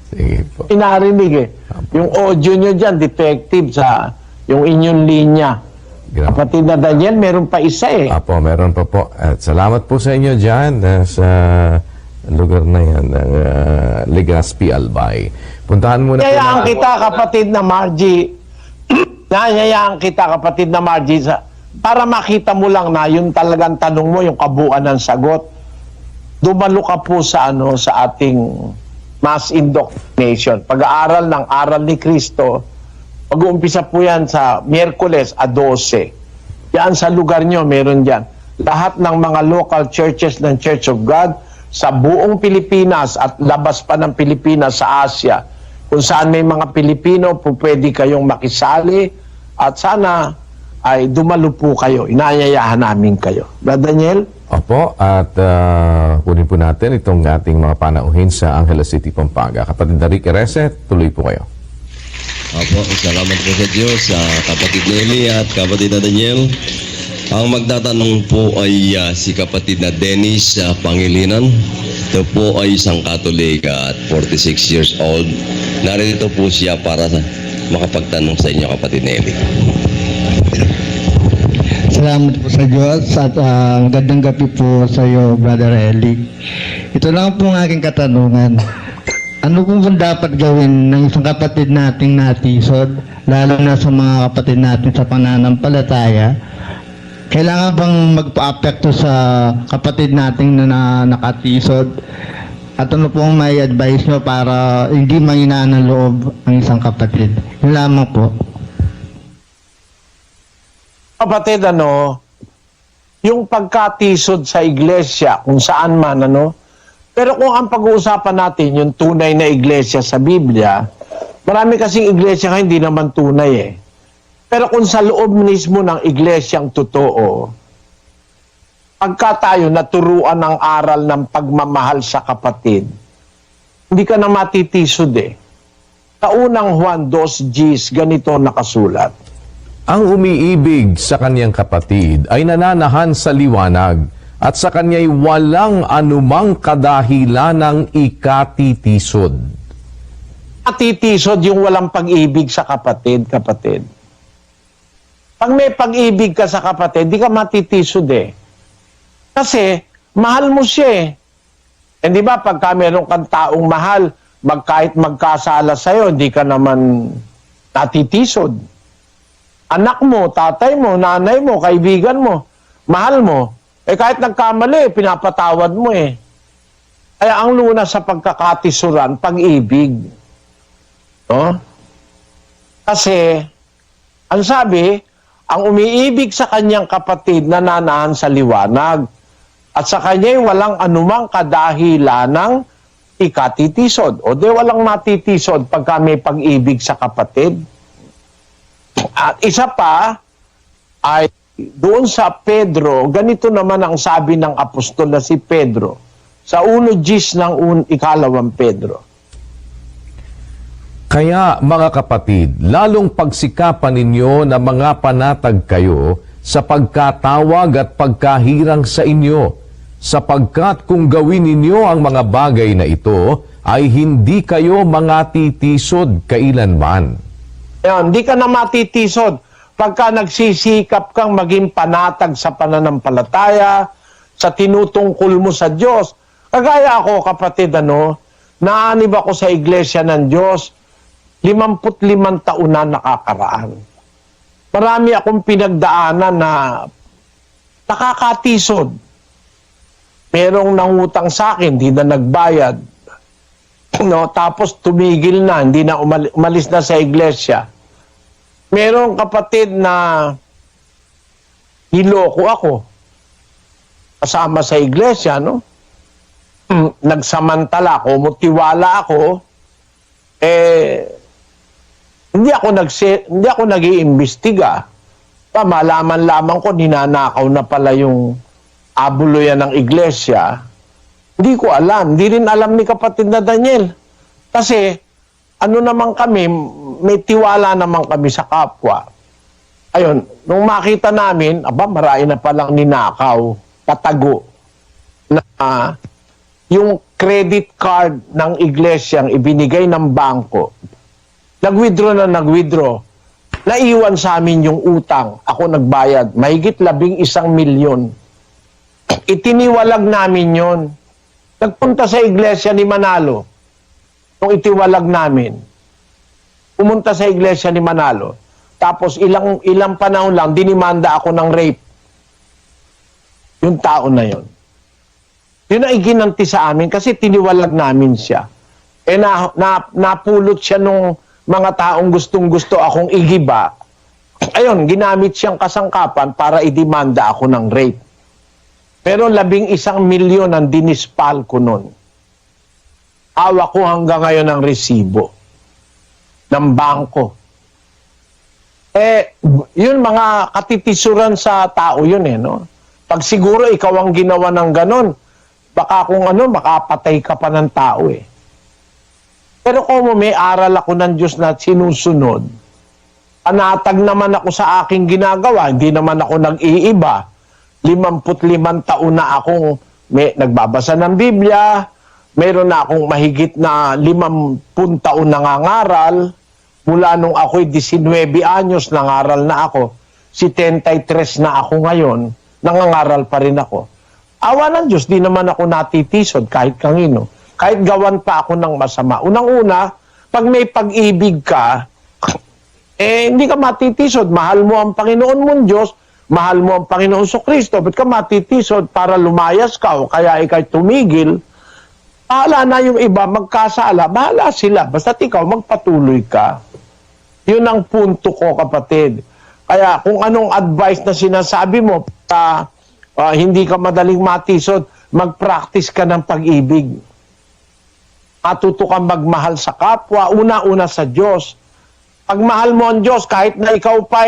Sige po. Inarinig eh. Yung audio nyo dyan, defective sa yung inyong linya. Kapatid na Daniel, meron pa isa eh. Apo, meron pa po. At salamat po sa inyo dyan sa lugar na yan ng Legazpi Albay. Puntahan muna po Nayayaan kita, kapatid na Margie. Nayayaan kita, kapatid na Margie, para makita mo lang na yung talagang tanong mo, yung kabuuan ng sagot. Dumalo ka po sa ating mass indoctrination. Pag-aaral ng aral ni Kristo, pag-uumpisa po yan sa Miyerkules a 12. Yan sa lugar nyo, meron dyan. Lahat ng mga local churches ng Church of God sa buong Pilipinas at labas pa ng Pilipinas sa Asia. Kung saan may mga Pilipino, po pwede kayong makisali at sana ay dumalo po kayo. Inaanyayahan namin kayo. Brother Daniel? Opo, at kunin po natin itong ating mga panauhin sa Angeles City, Pampanga. Kapatid na Rick Erese, tuloy po kayo. Opo, salamat po sa Diyos, kapatid Nelly at kapatid na Daniel. Ang magtatanong po ay si kapatid na Dennis Pangilinan. Ito po ay isang Katolik at 46 years old. Narito po siya para makapagtanong sa inyo, kapatid Nelly. Salamat po sa Diyos at gandang gabi po sa iyo, Brother Eli. Ito lang po ang aking katanungan. ano po bang dapat gawin ng isang kapatid nating natisod, lalo na sa mga kapatid natin sa pananampalataya? Kailangan bang magpa-apekto sa kapatid nating na nakatisod? At ano pong may advice nyo para hindi manginaan ng loob ang isang kapatid? Yun lamang po. Kapatid, yung pagkatisod sa iglesia, kung saan man, pero kung ang pag-uusapan natin, yung tunay na iglesia sa Biblia, marami kasing iglesia nga hindi naman tunay eh. Pero kung sa loob mismo ng iglesyang totoo, pagka tayo naturuan ng aral ng pagmamahal sa kapatid, hindi ka na matitisod eh. Sa unang Juan 2:10, ganito nakasulat. Ang umiibig sa kanyang kapatid ay nananahan sa liwanag at sa kanya'y walang anumang kadahilanang ikatitisod. Matitisod yung walang pag-ibig sa kapatid. Pag may pag-ibig ka sa kapatid, di ka matitisod eh. Kasi, mahal mo siya eh. And di ba, pagka meron kang taong mahal, kahit magkasala sa'yo, di ka naman natitisod. Anak mo, tatay mo, nanay mo, kaibigan mo, mahal mo, kahit nagkamali, pinapatawad mo eh. Kaya ang lunas sa pagkakatisuran, pag-ibig. No? Kasi, ang sabi, ang umiibig sa kanyang kapatid nananahan sa liwanag at sa kanya'y walang anumang kadahilanang ikatitisod. O di walang matitisod pagka may pag-ibig sa kapatid. At isa pa ay doon sa Pedro, ganito naman ang sabi ng apostol na si Pedro sa 1:10 ng ikalawang Pedro. Kaya mga kapatid, lalong pagsikapan ninyo na mga panatag kayo sa pagkatawag at pagkahirang sa inyo, sapagkat kung gawin ninyo ang mga bagay na ito, ay hindi kayo manatitisod kailanman. Hindi ka na matitisod pagka nagsisikap kang maging panatag sa pananampalataya, sa tinutungkol mo sa Diyos. Kagaya ako, kapatid, naanib ako sa iglesia ng Diyos, 55 taon na nakakaraan. Marami akong pinagdaanan na nakakatisod. Merong nangutang sa akin, hindi na nagbayad. Tapos tumigil na, hindi na umalis na sa iglesia. Merong kapatid na niloko ako kasama sa iglesia, nagsamantala ako, mutiwala ako, hindi ako nag-iimbestiga. Malaman lamang ko, ninanakaw na pala yung abuluyan ng iglesia. Hindi ko alam. Hindi rin alam ni kapatid na Daniel. Kasi, naman kami, may tiwala naman kami sa kapwa. Ayun, nung makita namin, marami na palang ninakaw, patago, na yung credit card ng iglesyang ibinigay ng bangko, nag-withdraw. Naiwan sa amin yung utang. Ako nagbayad. Mahigit 11 milyon. Itiniwalag namin yon. Nagpunta sa iglesia ni Manalo. Nung itiwalag namin. Pumunta sa iglesia ni Manalo. Tapos ilang panahon lang, dinimanda ako ng rape. Yung tao na yon. Yun ang iginanti sa amin kasi tiniwalag namin siya. Napulot siya nung mga taong gustong-gusto akong igiba. Ayun, ginamit siyang kasangkapan para idemanda ako ng rape. Pero 11 milyon ang dinispal ko nun. Hawak ko hanggang ngayon ang resibo ng bangko. Yun mga katitisuran sa tao yun Pag siguro ikaw ang ginawa ng ganon, baka kung makapatay ka pa ng tao Pero kung may aral ako ng Diyos na sinusunod, panatag naman ako sa aking ginagawa, hindi naman ako nag-iiba. 55 taon na akong nagbabasa ng Biblia, meron na akong mahigit na 50 taon nangangaral, mula nung ako'y 19 anyos, nangaral na ako. 73 na ako ngayon, nangangaral pa rin ako. Awa ng Diyos, di naman ako natitisod kahit kanino. kahit gawan pa ako ng masama. Unang-una, pag may pag-ibig ka, hindi ka matitisod. Mahal mo ang Panginoon mong Diyos, mahal mo ang Panginoon Kristo. Ba't ka matitisod para lumayas ka o kaya ikay tumigil? Bahala na yung iba, magkasala, bahala sila. Basta't ikaw, magpatuloy ka. Yun ang punto ko, kapatid. Kaya kung anong advice na sinasabi mo, hindi ka madaling matisod, mag-practice ka ng pag-ibig. Matuto kang magmahal sa kapwa, una-una sa Diyos. Pag mahal mo ang Diyos, kahit na ikaw pa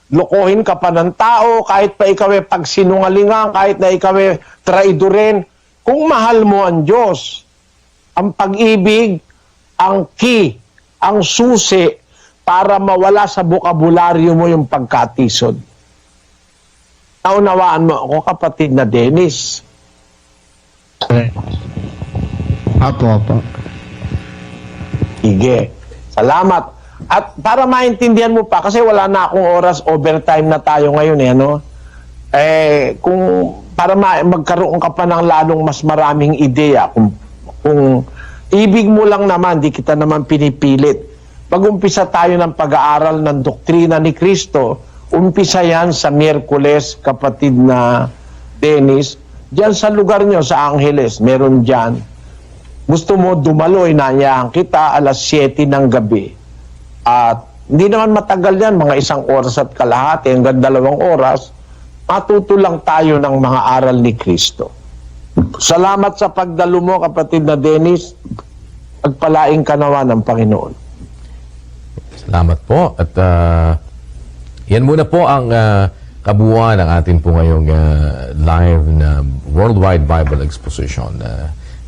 lokohin ka pa ng tao, kahit pa ikaw pagsinungalingan, kahit na ikaw traidorin, kung mahal mo ang Diyos, ang pag-ibig, ang key, ang susi, para mawala sa bokabularyo mo yung pagkatisod. Naunawaan mo ako, kapatid na Dennis. Apo. Sige. Salamat. At para maintindihan mo pa, kasi wala na akong oras, overtime na tayo ngayon kung para magkaroon ka pa ng lalong mas maraming ideya, kung ibig mo lang naman, di kita naman pinipilit. Mag-umpisa tayo ng pag-aaral ng doktrina ni Kristo, umpisa yan sa Miyerkules, kapatid na Dennis, diyan sa lugar nyo, sa Angeles, meron dyan. Gusto mo dumalo, inanyahan kita, 7:00 ng gabi. At hindi naman matagal yan, mga 1 oras at kalahati, hanggang 2 oras, matuto lang tayo ng mga aral ni Kristo. Salamat sa pagdalo mo, kapatid na Dennis. Pagpalaing ka nawa ng Panginoon. Salamat po. At yan muna po ang kabuuan ng atin po ngayong live na Worldwide Bible Exposition.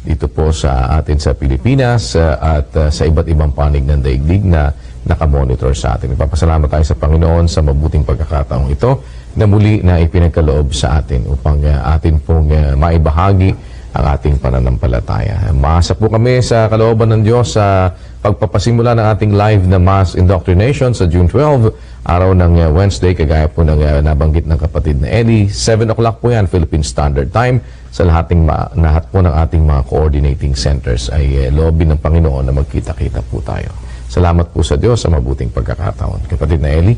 Dito po sa atin sa Pilipinas at sa iba't ibang panig ng daigdig na nakamonitor sa atin. Ipapasalamat tayo sa Panginoon sa mabuting pagkakataong ito na muli na ipinagkaloob sa atin upang atin pong maibahagi ang ating pananampalataya. Maasa po kami sa kalooban ng Diyos sa pagpapasimula ng ating live na Mass Indoctrination sa June 12, araw ng Wednesday, kagaya po ng nabanggit ng kapatid na Eddie. 7 o'clock po yan, Philippine Standard Time. Sa lahat po ng ating mga coordinating centers ay loobin ng Panginoon na magkita-kita po tayo. Salamat po sa Diyos sa mabuting pagkakataon. Kapatid na Eli.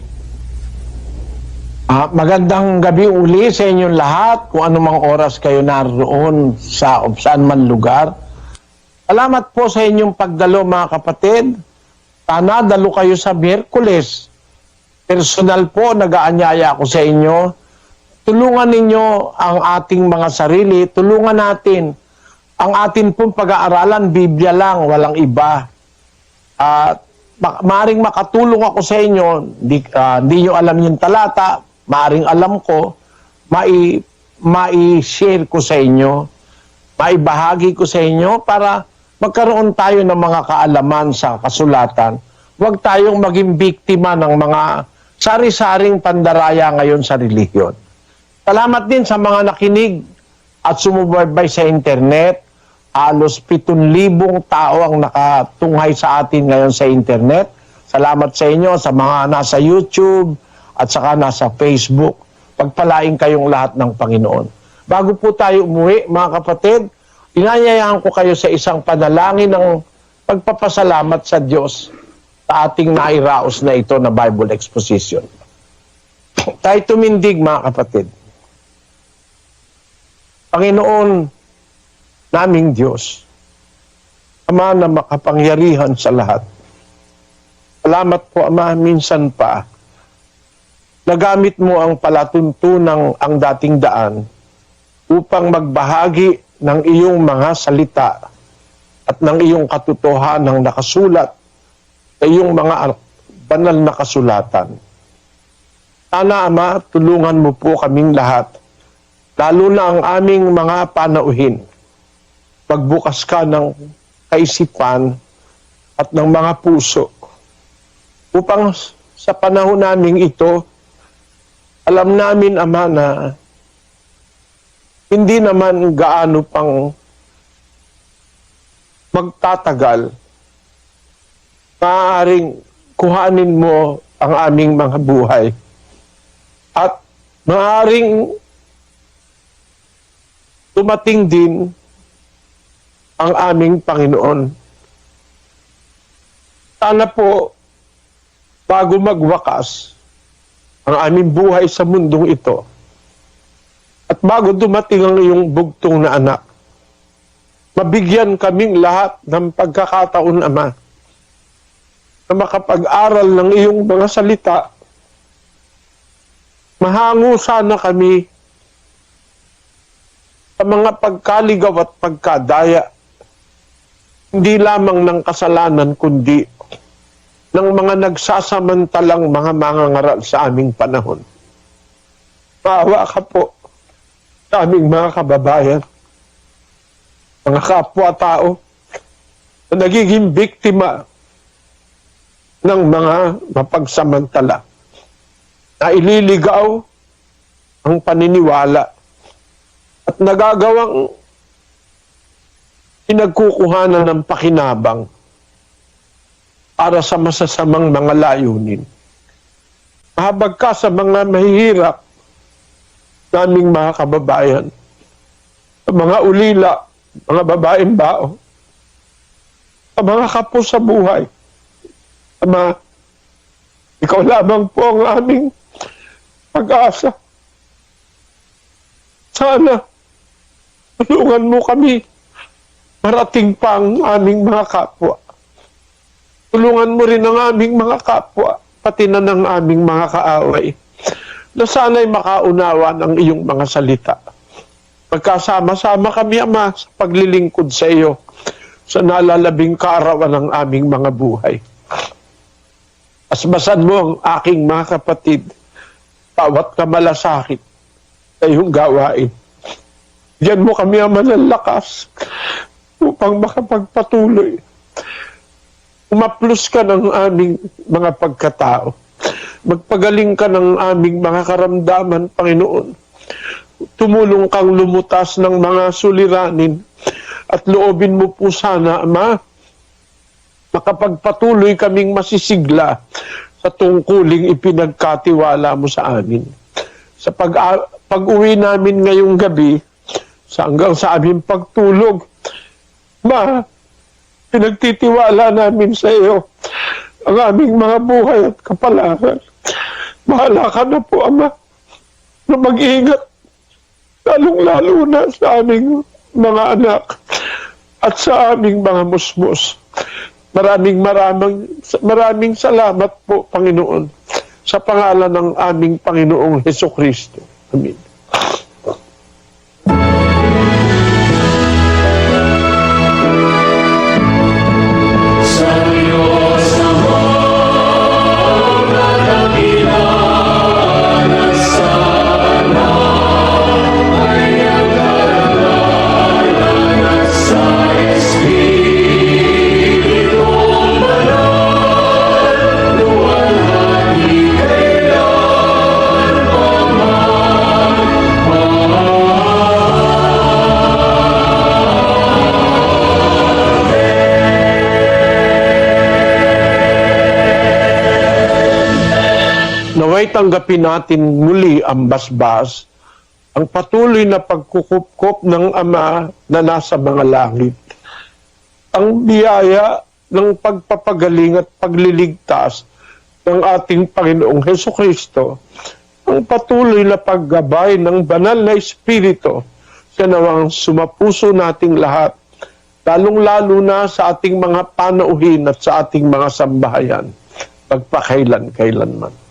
Magandang gabi uli sa inyong lahat, kung anumang oras kayo naroon saan man lugar. Salamat po sa inyong pagdalo, mga kapatid. Sana dalo kayo sa Miyerkules. Personal po, nag-aanyaya ako sa inyo. Tulungan ninyo ang ating mga sarili, tulungan natin. Ang atin pong pag-aaralan, Biblia lang, walang iba. Maaring makatulong ako sa inyo, hindi nyo alam yung talata, maaring alam ko, mai-share ko sa inyo, maibahagi ko sa inyo para magkaroon tayo ng mga kaalaman sa kasulatan. Huwag tayong maging biktima ng mga sari-saring pandaraya ngayon sa relihiyon. Salamat din sa mga nakinig at sumubaybay sa internet. Halos 7,000 tao ang nakatunghay sa atin ngayon sa internet. Salamat sa inyo, sa mga nasa YouTube at saka nasa Facebook. Pagpalaing kayong lahat ng Panginoon. Bago po tayo umuwi, mga kapatid, inanyayahan ko kayo sa isang panalangin ng pagpapasalamat sa Diyos sa ating nairaos na ito na Bible Exposition. Tayo tumindig, mga kapatid. Panginoon naming Diyos, Ama na makapangyarihan sa lahat. Salamat po, Ama, minsan pa, nagamit mo ang palatuntunang ang dating daan upang magbahagi ng iyong mga salita at ng iyong katotohanang nakasulat sa iyong mga banal na kasulatan. Sana, Ama, tulungan mo po kaming lahat, lalo na ang aming mga panauhin. Magbukas ka ng kaisipan at ng mga puso upang sa panahon naming ito, alam namin, Ama, na hindi naman gaano pang magtatagal. Maaaring kuhanin mo ang aming mga buhay. At maaaring dumating din ang aming Panginoon. Sana po, bago magwakas ang aming buhay sa mundong ito, at bago dumating ang iyong bugtong na anak, mabigyan kaming lahat ng pagkakataon, Ama, na makapag-aral ng iyong mga salita. Mahango sana kami sa mga pagkaligaw at pagkadaya, hindi lamang ng kasalanan, kundi ng mga nagsasamantalang mga mangangaral sa aming panahon. Maawa ka po sa aming mga kababayan, mga kapwa-tao na nagiging biktima ng mga mapagsamantala, na ililigaw ang paniniwala at nagagawang pinagkukuhanan ng pakinabang para sa masasamang mga layunin. Mahabag ka sa mga mahihirap naming mga kababayan, sa mga ulila, mga babaeng bao, sa mga kapos sa buhay. Ama, ikaw lamang po ang aming pag-asa. Sana, tulungan mo kami marating pa ang aming mga kapwa. Tulungan mo rin ang aming mga kapwa, pati na ng aming mga kaaway, na sana'y makaunawa ng iyong mga salita. Magkasama-sama kami, Ama, sa paglilingkod sa iyo, sa nalalabing kaarawan ng aming mga buhay. Asbasan mo ang aking mga kapatid, bawat kamalasakit sa iyong gawain. Diyan mo kami, Ama, ng lakas upang makapagpatuloy. Umaplos ka ng aming mga pagkatao. Magpagaling ka ng aming mga karamdaman, Panginoon. Tumulong kang lumutas ng mga suliranin at loobin mo po sana, Ama, makapagpatuloy kaming masisigla sa tungkuling ipinagkatiwala mo sa amin. Sa pag-uwi namin ngayong gabi, hanggang sa aming pagtulog, Ma, pinagtitiwala namin sa iyo ang aming mga buhay at kapalaran. Bahala ka na po, Ama, na mag-ingat, lalong-lalo na sa aming mga anak at sa aming mga musmos. Maraming salamat po, Panginoon, sa pangalan ng aming Panginoong Hesukristo. Amen. Naway tanggapin natin muli ang basbas, ang patuloy na pagkukupkop ng Ama na nasa mga langit. Ang biyaya ng pagpapagaling at pagliligtas ng ating Panginoong Hesukristo, ang patuloy na paggabay ng banal na Espiritu, siya nawang sumapuso nating lahat, lalong-lalo na sa ating mga panauhin at sa ating mga sambahayan, magpakailan-kailanman.